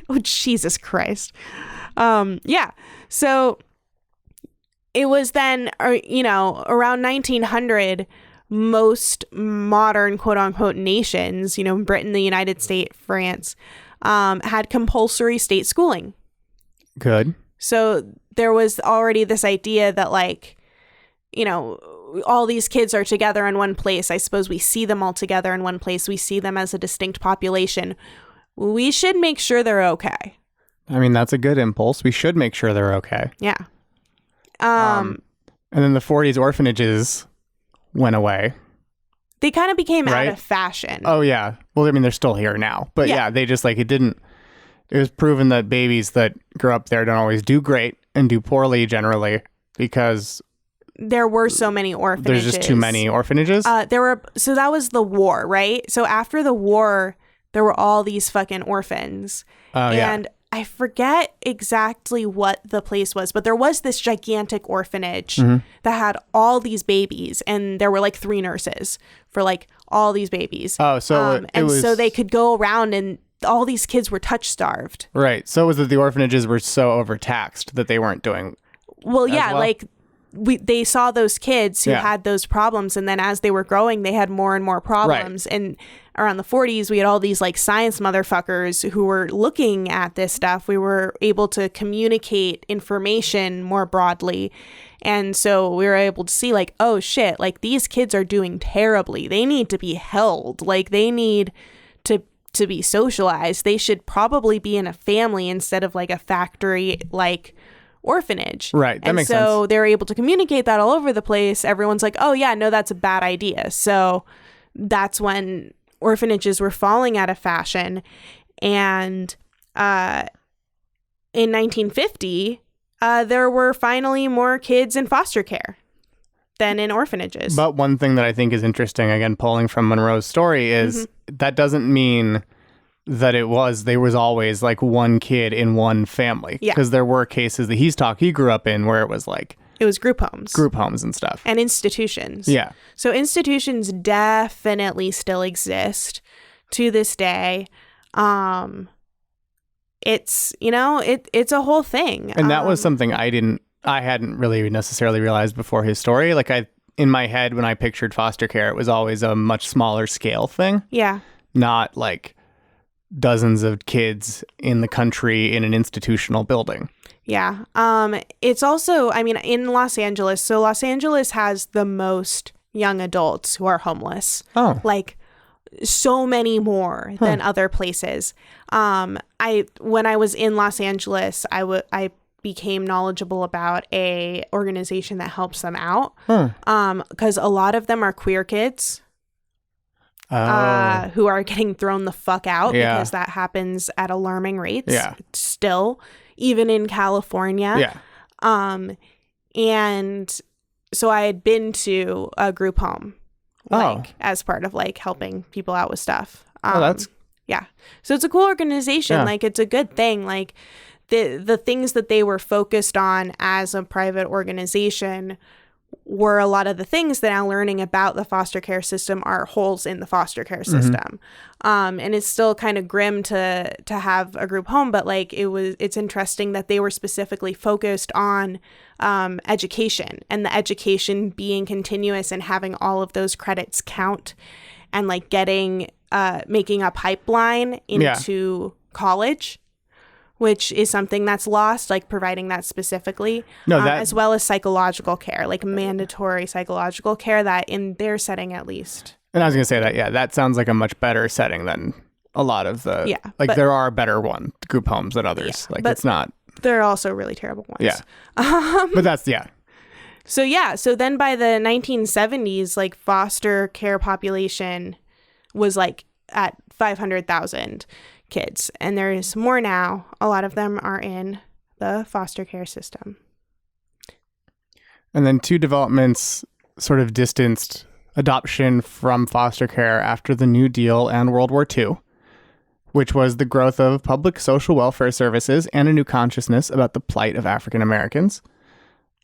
Oh, Jesus Christ. Yeah. So it was then, around 1900. Most modern quote unquote nations, Britain, the United States, France, had compulsory state schooling. Good. So there was already this idea that like, all these kids are together in one place. I suppose we see them all together in one place. We see them as a distinct population. We should make sure they're okay. I mean, that's a good impulse. We should make sure they're okay. Yeah. And then the 40s orphanages went away. They kind of became out of fashion. Oh, yeah. Well, I mean, they're still here now. But yeah, they just like, it was proven that babies that grow up there don't always do great and do poorly generally because there were so many orphanages. There's just too many orphanages? So that was the war, right? So after the war, there were all these fucking orphans. And I forget exactly what the place was, but there was this gigantic orphanage that had all these babies, and there were like 3 nurses for like all these babies. Oh, so so they could go around, and all these kids were touch starved. Right. So was it the orphanages were so overtaxed that they weren't doing well? Like they saw those kids who had those problems, and then as they were growing, they had more and more problems. Right. And around the 40s, we had all these like science motherfuckers who were looking at this stuff. We were able to communicate information more broadly. And so we were able to see like, oh shit, like these kids are doing terribly. They need to be held. Like they need to be socialized. They should probably be in a family instead of like a factory like orphanage. Right. That makes sense. And so they're able to communicate that all over the place. Everyone's like, oh yeah, no, that's a bad idea. So that's when orphanages were falling out of fashion. And in 1950, there were finally more kids in foster care than in orphanages. But one thing that I think is interesting, again, pulling from Monroe's story, is that doesn't mean that there was always like one kid in one family. Yeah. Because there were cases that he grew up in where it was like... It was group homes. Group homes and stuff. And institutions. Yeah. So institutions definitely still exist to this day. It's, it's a whole thing. And that was something I hadn't really necessarily realized before his story. Like in my head, when I pictured foster care, it was always a much smaller scale thing. Yeah. Not like dozens of kids in the country in an institutional building. Yeah. It's also, in Los Angeles, so Los Angeles has the most young adults who are homeless. Oh. Like so many more than other places. When I was in Los Angeles, I became knowledgeable about a organization that helps them out. Because a lot of them are queer kids. Who are getting thrown the fuck out because that happens at alarming rates still, even in California. Yeah. And so I had been to a group home as part of like helping people out with stuff. Yeah. So it's a cool organization. Yeah. Like it's a good thing. Like the things that they were focused on as a private organization were a lot of the things that I'm learning about the foster care system are holes in the foster care system. And it's still kind of grim to have a group home, but like it's interesting that they were specifically focused on education, and the education being continuous and having all of those credits count, and like making a pipeline into college, which is something that's lost, like providing that specifically, as well as psychological care, like mandatory psychological care, that in their setting at least. And I was going to say that, that sounds like a much better setting than a lot of the, there are better group homes than others. But it's not. There are also really terrible ones. Yeah. But that's, So then by the 1970s, like foster care population was like at 500,000 kids, and there is more now. A lot of them are in the foster care system. And then two developments sort of distanced adoption from foster care after the New Deal and World War II, which was the growth of public social welfare services and a new consciousness about the plight of African Americans.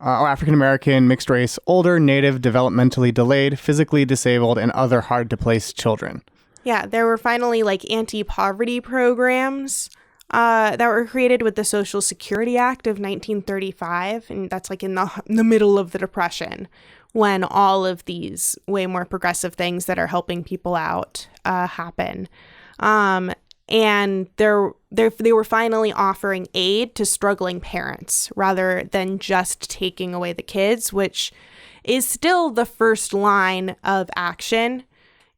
African American, mixed race, older, native, developmentally delayed, physically disabled, and other hard-to-place children. Yeah, there were finally like anti-poverty programs that were created with the Social Security Act of 1935, and that's like in the middle of the Depression, when all of these way more progressive things that are helping people out happen. And they were finally offering aid to struggling parents rather than just taking away the kids, which is still the first line of action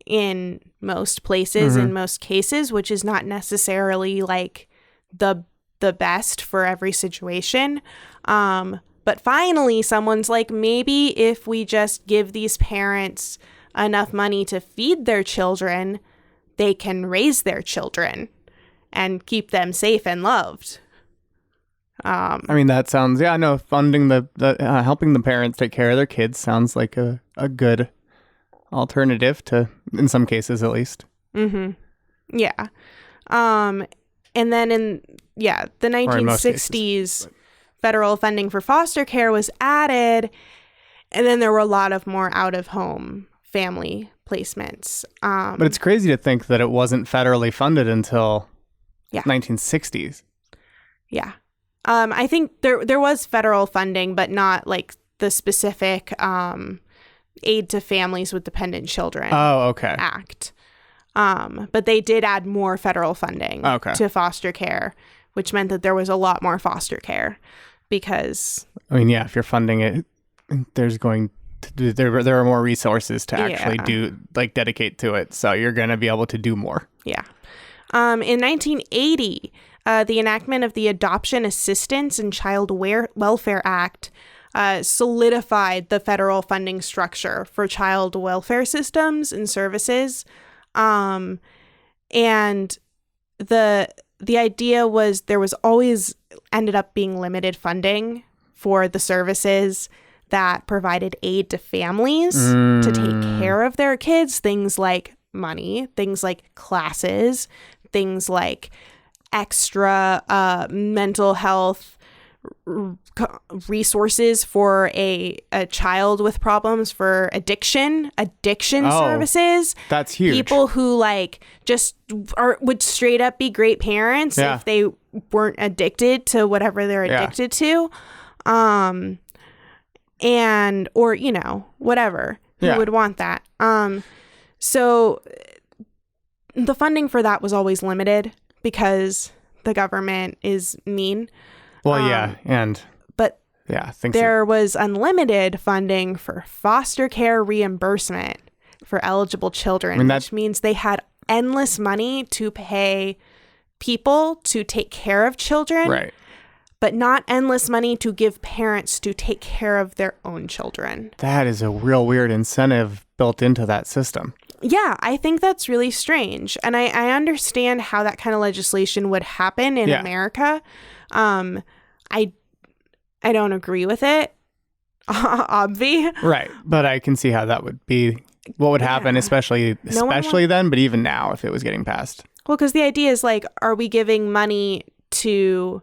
in most places, in most cases, which is not necessarily like the best for every situation. But finally, someone's like, maybe if we just give these parents enough money to feed their children, they can raise their children and keep them safe and loved. That sounds, funding the helping the parents take care of their kids sounds like a good alternative to, in some cases at least. Yeah. And then in the 1960s, federal funding for foster care was added, and then there were a lot of more out-of-home family placements. But it's crazy to think that it wasn't federally funded until 1960s. Yeah. I think there was federal funding, but not like the specific Aid to Families with Dependent Children Act. But they did add more federal funding to foster care, which meant that there was a lot more foster care because... if you're funding it, there's going to there are more resources to actually dedicate to it. So you're going to be able to do more. Yeah. In 1980, the enactment of the Adoption Assistance and Child Welfare Act solidified the federal funding structure for child welfare systems and services. And the idea was there was always ended up being limited funding for the services that provided aid to families to take care of their kids, things like money, things like classes, things like extra mental health resources for a child with problems, for addiction services. That's huge. People who like just would straight up be great parents if they weren't addicted to whatever they're addicted to. And or whatever, who would want that. So the funding for that was always limited because the government is mean. Well, but things there was unlimited funding for foster care reimbursement for eligible children, which means they had endless money to pay people to take care of children, right? But not endless money to give parents to take care of their own children. That is a real weird incentive built into that system. Yeah, I think that's really strange. And I understand how that kind of legislation would happen in America. I don't agree with it, Right. But I can see how that would be what would happen, especially then, but even now if it was getting passed. Well, because the idea is like, are we giving money to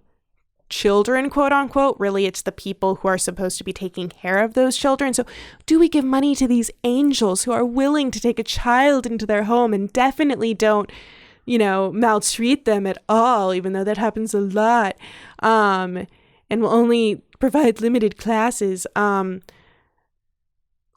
children, quote unquote? Really, it's the people who are supposed to be taking care of those children. So do we give money to these angels who are willing to take a child into their home and definitely don't, maltreat them at all, even though that happens a lot, and will only provide limited classes?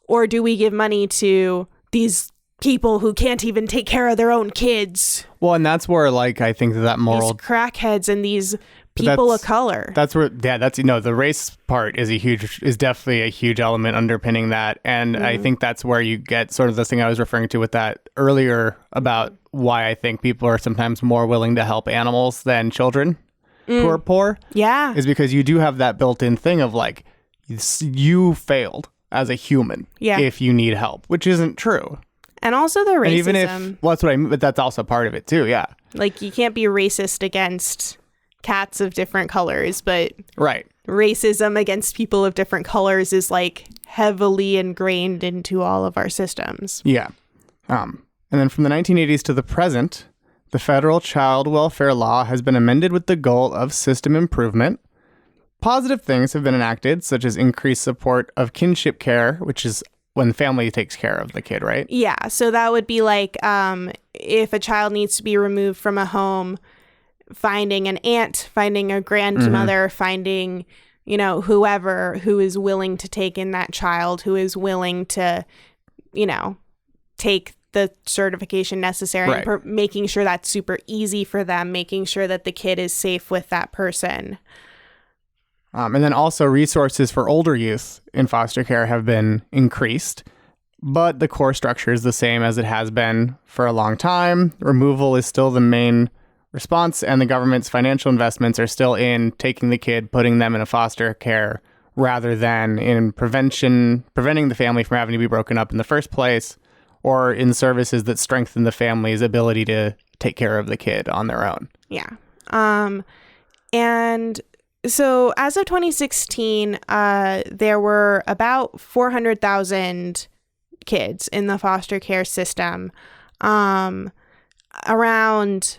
Or do we give money to these people who can't even take care of their own kids? Well, and that's where, I think that moral... These crackheads and these people of color. That's where, the race part is definitely a huge element underpinning that. And I think that's where you get sort of this thing I was referring to with that earlier about why I think people are sometimes more willing to help animals than children who are poor. Yeah. Is because you do have that built-in thing of you failed as a human if you need help, which isn't true. And also the racism. And even if, that's what I mean, but that's also part of it too, yeah. You can't be racist against cats of different colors, but right. Racism against people of different colors is heavily ingrained into all of our systems. Yeah. And then from the 1980s to the present, the federal child welfare law has been amended with the goal of system improvement. Positive things have been enacted, such as increased support of kinship care, which is when the family takes care of the kid, right? Yeah. So that would be if a child needs to be removed from a home, finding an aunt, finding a grandmother, finding, whoever who is willing to take in that child, who is willing to, take the certification necessary, right. Making sure that's super easy for them, making sure that the kid is safe with that person. And then also resources for older youth in foster care have been increased, but the core structure is the same as it has been for a long time. Removal is still the main response, and the government's financial investments are still in taking the kid, putting them in a foster care, rather than in preventing the family from having to be broken up in the first place, or in services that strengthen the family's ability to take care of the kid on their own. Yeah. And so as of 2016, there were about 400,000 kids in the foster care system. Around,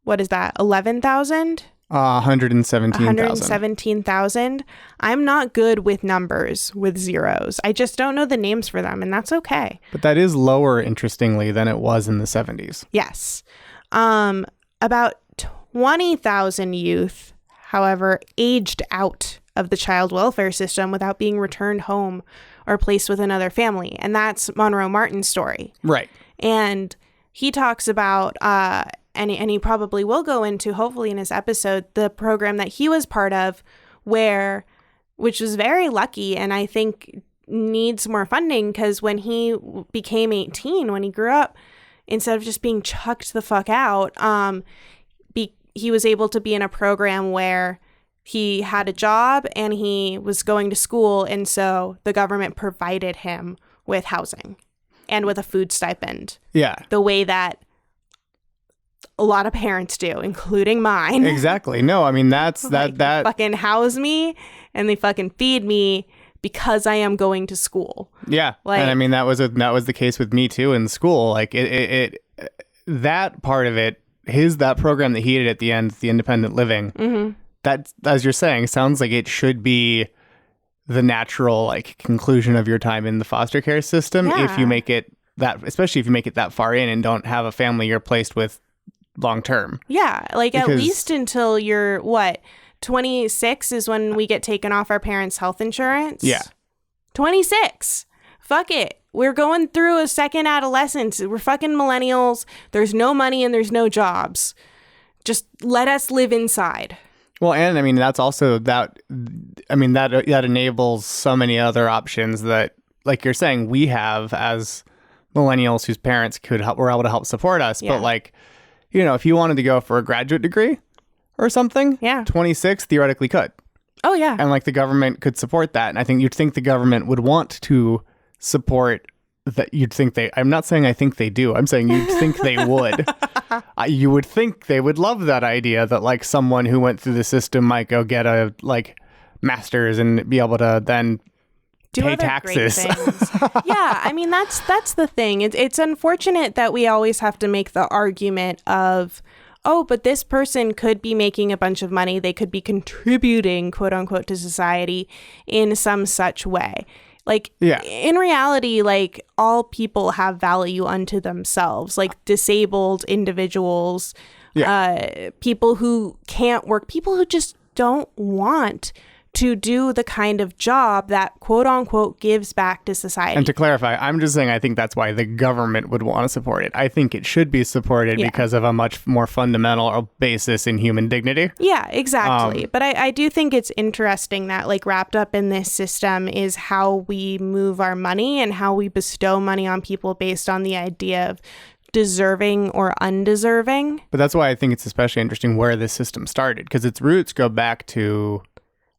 what is that, 11,000? 117,000. I'm not good with numbers with zeros. I just don't know the names for them, and that's okay. But that is lower, interestingly, than it was in the 70s. Yes. About 20,000 youth, however, aged out of the child welfare system without being returned home or placed with another family. And that's Monroe Martin's story. Right. And he talks about, and he probably will go into, hopefully in his episode, the program that he was part of, which was very lucky and I think needs more funding, because when he became 18, when he grew up, instead of just being chucked the fuck out, he was able to be in a program where he had a job and he was going to school, and so the government provided him with housing and with a food stipend. Yeah. The way that a lot of parents do, including mine. Exactly. No, I mean, that's They fucking house me and they fucking feed me because I am going to school. Yeah. And I mean, that was the case with me too in school. Like that part of it, that program that he did at the end, the independent living, that, as you're saying, sounds like it should be the natural like conclusion of your time in the foster care system. Yeah. If you make it especially if you make it that far in and don't have a family you're placed with long term. Yeah. Like at least until you're 26 is when we get taken off our parents' health insurance. Yeah. 26. Fuck it. We're going through a second adolescence. We're fucking millennials. There's no money and there's no jobs. Just let us live inside. Well, and I mean, that's also that enables so many other options that, like you're saying, we have as millennials whose parents were able to help support us. Yeah. But like, you know, if you wanted to go for a graduate degree or something, 26 theoretically could. Oh, yeah. And like the government could support that. And I think you'd think the government would want to support that. I'm not saying I think they do. I'm saying you'd think they would. You would think they would love that idea that like someone who went through the system might go get a like master's and be able to then pay taxes. Yeah, I mean that's the thing. It's unfortunate that we always have to make the argument of, oh, but this person could be making a bunch of money. They could be contributing, quote unquote, to society in some such way. Like, in reality, like all people have value unto themselves, like disabled individuals, people who can't work, people who just don't want to do the kind of job that, quote unquote, gives back to society. And to clarify, I'm just saying I think that's why the government would want to support it. I think it should be supported because of a much more fundamental basis in human dignity. Yeah, exactly. But I do think it's interesting that like wrapped up in this system is how we move our money and how we bestow money on people based on the idea of deserving or undeserving. But that's why I think it's especially interesting where this system started, because its roots go back to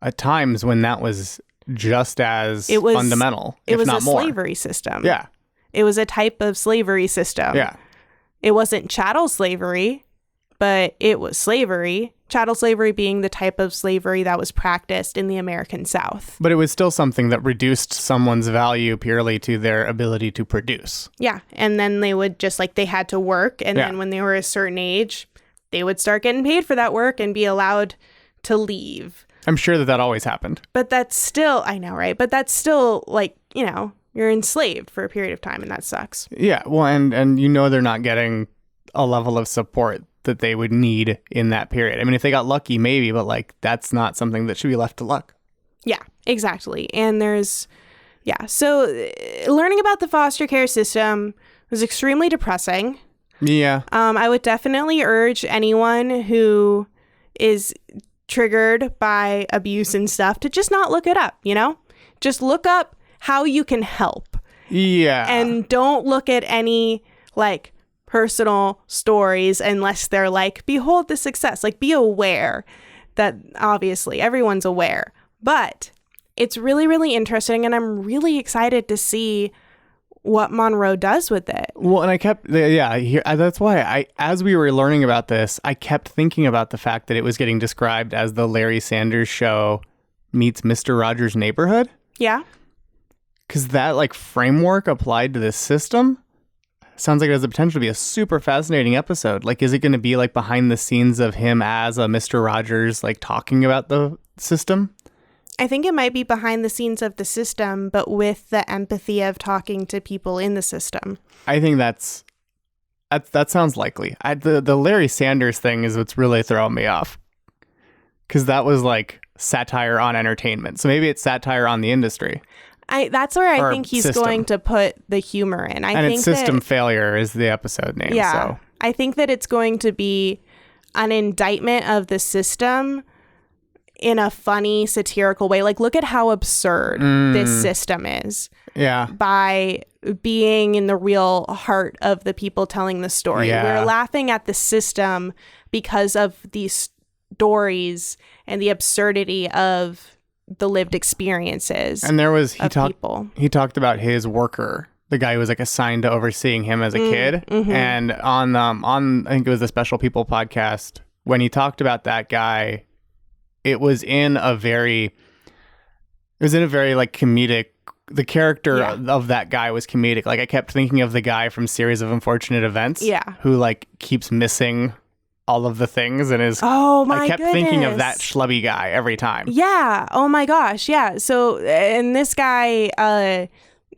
at times when that was just as fundamental, if not more. It was a slavery system. Yeah. It was a type of slavery system. Yeah. It wasn't chattel slavery, but it was slavery. Chattel slavery being the type of slavery that was practiced in the American South. But it was still something that reduced someone's value purely to their ability to produce. Yeah. And then they would just like, they had to work. And then when they were a certain age, they would start getting paid for that work and be allowed to leave. I'm sure that always happened. But that's still, I know, right? But that's still like, you know, you're enslaved for a period of time and that sucks. Yeah. Well, and you know they're not getting a level of support that they would need in that period. I mean, if they got lucky, maybe, but like that's not something that should be left to luck. Yeah, exactly. And so learning about the foster care system was extremely depressing. Yeah. I would definitely urge anyone who is triggered by abuse and stuff to just not look it up, you know? Just look up how you can help. Yeah. And don't look at any like personal stories unless they're like, behold the success. Like, be aware that obviously everyone's aware, but it's really, really interesting. And I'm really excited to see what Monroe does with it. Well, and I kept, that's why as we were learning about this, I kept thinking about the fact that it was getting described as the Larry Sanders Show meets Mr. Rogers' Neighborhood. Yeah. Because that like framework applied to this system sounds like it has the potential to be a super fascinating episode. Like, is it going to be like behind the scenes of him as a Mr. Rogers, like talking about the system? I think it might be behind the scenes of the system, but with the empathy of talking to people in the system. I think that sounds likely. The Larry Sanders thing is what's really throwing me off, because that was like satire on entertainment. So maybe it's satire on the industry. That's where I think he's going to put the humor in. I think it's System Failure is the episode name. Yeah. So. I think that it's going to be an indictment of the system in a funny, satirical way. Like, look at how absurd this system is. Yeah. By being in the real heart of the people telling the story. Yeah. We're laughing at the system because of these stories and the absurdity of the lived experiences. And there was people. He talked about his worker the guy who was like assigned to overseeing him as a kid. Mm-hmm. And on I think it was the Special People podcast, when he talked about that guy, it was in a very like comedic. The character of that guy was comedic. Like I kept thinking of the guy from Series of Unfortunate Events, who like keeps missing all of the things and is. Oh my! I kept thinking of that schlubby guy every time. Yeah. Oh my gosh. Yeah. So, and this guy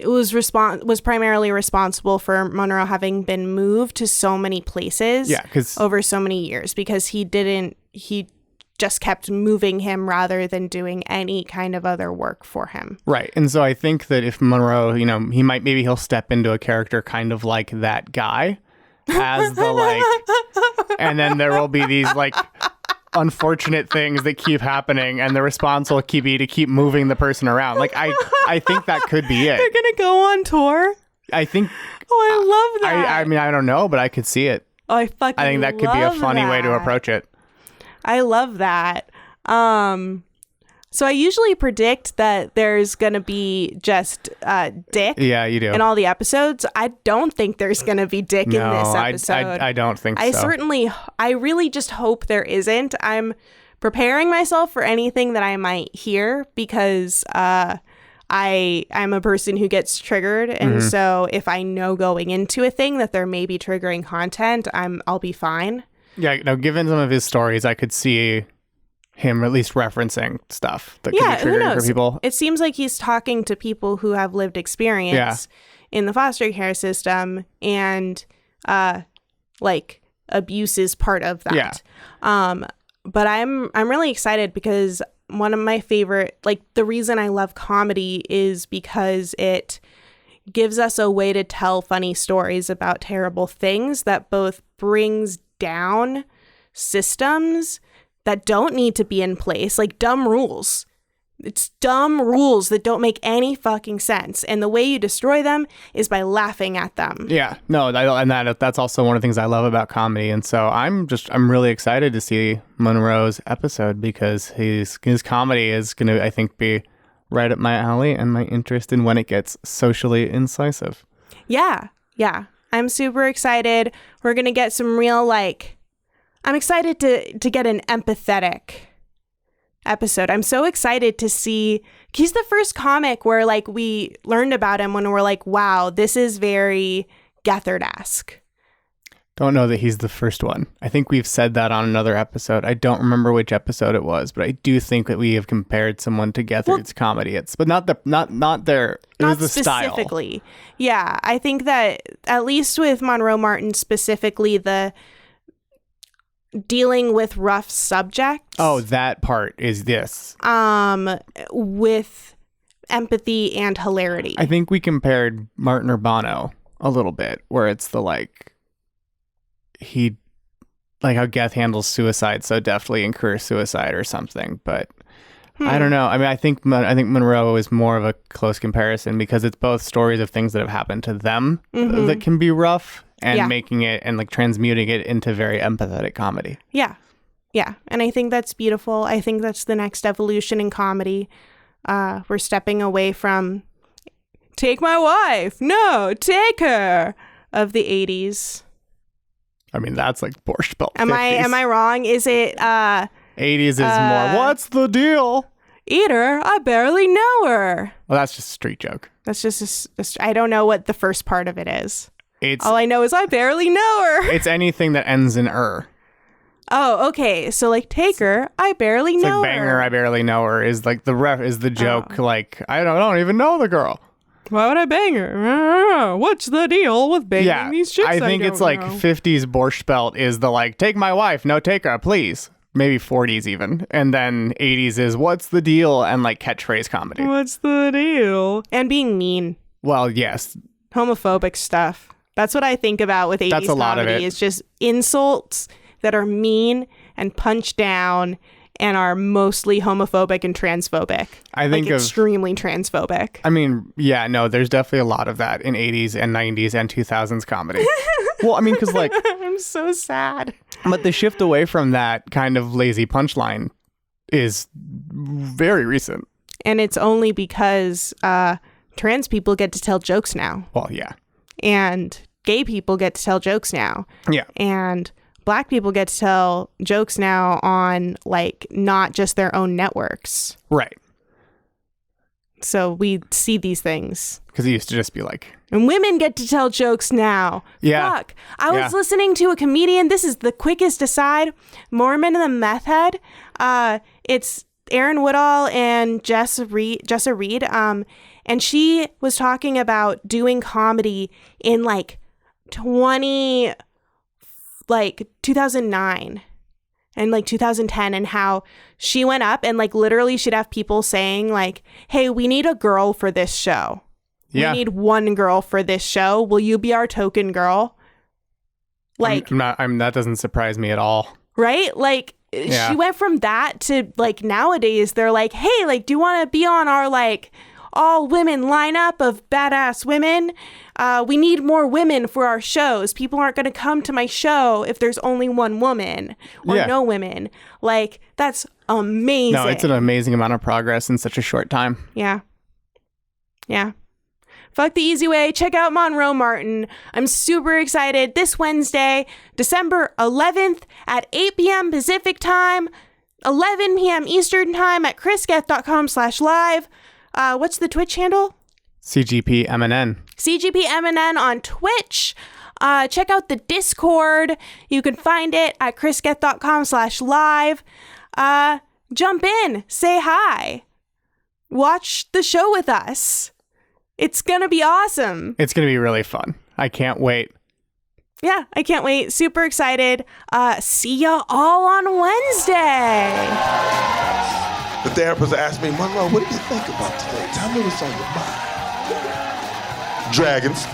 was primarily responsible for Monroe having been moved to so many places. Yeah, because over so many years, because he just kept moving him rather than doing any kind of other work for him. Right. And so I think that if Monroe, maybe he'll step into a character kind of like that guy as the like, and then there will be these like unfortunate things that keep happening and the response will be to keep moving the person around. Like I think that could be it. They're going to go on tour? I think. Oh, I love that. I mean, I don't know, but I could see it. Oh, I think that could be a funny way to approach it. I love that. So I usually predict that there's going to be just Dick. Yeah, you do. In all the episodes. I don't think there's going to be Dick in this episode. I don't think so. I really just hope there isn't. I'm preparing myself for anything that I might hear because I'm a person who gets triggered. And so if I know going into a thing that there may be triggering content, I'll be fine. Yeah, given some of his stories, I could see him at least referencing stuff that could be triggering for people. It seems like he's talking to people who have lived experience in the foster care system, and like abuse is part of that. Yeah. But I'm really excited because one of my favorite, like the reason I love comedy is because it gives us a way to tell funny stories about terrible things that both brings down systems that don't need to be in place, like dumb rules. It's dumb rules that don't make any fucking sense. And the way you destroy them is by laughing at them. Yeah, no, that's also one of the things I love about comedy. And so I'm really excited to see Monroe's episode because his comedy is going to, I think, be right up my alley and my interest in when it gets socially incisive. Yeah. I'm super excited. We're going to get some real, I'm excited to get an empathetic episode. I'm so excited to see. He's the first comic where, we learned about him when we're like, wow, this is very Gethard-esque. Don't know that he's the first one. I think we've said that on another episode. I don't remember which episode it was, but I do think that we have compared someone to Gethard's comedy. But not their. It was the specifically. Style. Yeah, I think that at least with Monroe Martin specifically, the dealing with rough subjects. Oh, that part is this. With empathy and hilarity. I think we compared Martin Urbano a little bit, where it's the how Geth handles suicide so deftly in Career Suicide or something, but I don't know. I mean, I think Monroe is more of a close comparison because it's both stories of things that have happened to them that can be rough and making it and transmuting it into very empathetic comedy. Yeah. And I think that's beautiful. I think that's the next evolution in comedy. We're stepping away from take my wife. No, take her of the 80s. I mean, that's like Borscht Belt. Am I wrong? Is it 80s is more what's the deal? Eat her, I barely know her. Well, that's just a street joke. That's just I don't know what the first part of it is. All I know is I barely know her. It's anything that ends in "er." Oh, okay. So take her, I barely know her. Bang her, I barely know her is the joke. I don't even know the girl. Why would I bang her? What's the deal with banging these chicks? I think it's 50s Borscht Belt is the take my wife, no take her, please. Maybe 40s even. And then 80s is what's the deal and catchphrase comedy. What's the deal? And being mean. Well, yes. Homophobic stuff. That's what I think about with 80s That's a lot comedy. of it. It's just insults that are mean and punch down and are mostly homophobic and transphobic. I think extremely transphobic. I mean, yeah, no, there's definitely a lot of that in 80s and 90s and 2000s comedy. Well, I mean, because I'm so sad. But the shift away from that kind of lazy punchline is very recent. And it's only because trans people get to tell jokes now. Well, yeah. And gay people get to tell jokes now. Yeah. And Black people get to tell jokes now on, like, not just their own networks. Right. So we see these things. Because it used to just be like... And women get to tell jokes now. Yeah. Fuck. I was listening to a comedian. This is the quickest aside. Mormon and the Meth Head. It's Aaron Woodall and Jessa Reed. And she was talking about doing comedy in, like, 2009 and like 2010, and how she went up and, like, literally she'd have people saying, like, hey, we need a girl for this show. Yeah. We need one girl for this show. Will you be our token girl? Like, that doesn't surprise me at all. Right? Like, she went from that to, like, nowadays they're like, hey, like, do you want to be on our, like, all women lineup of badass women? We need more women for our shows. People aren't going to come to my show if there's only one woman or no women. Like, that's amazing. No, it's an amazing amount of progress in such a short time. Yeah. Yeah. Fuck the easy way. Check out Monroe Martin. I'm super excited. This Wednesday, December 11th at 8 p.m. Pacific time, 11 p.m. Eastern time at chrisgeth.com/live. What's the Twitch handle? CGP MNN. CGP MNN on Twitch. Check out the Discord. You can find it at chrisgeth.com/live. Jump in. Say hi. Watch the show with us. It's going to be awesome. It's going to be really fun. I can't wait. Yeah, I can't wait. Super excited. See ya all on Wednesday. The therapist asked me, Monroe, what do you think about today? Tell me what's on your mind. Dragons.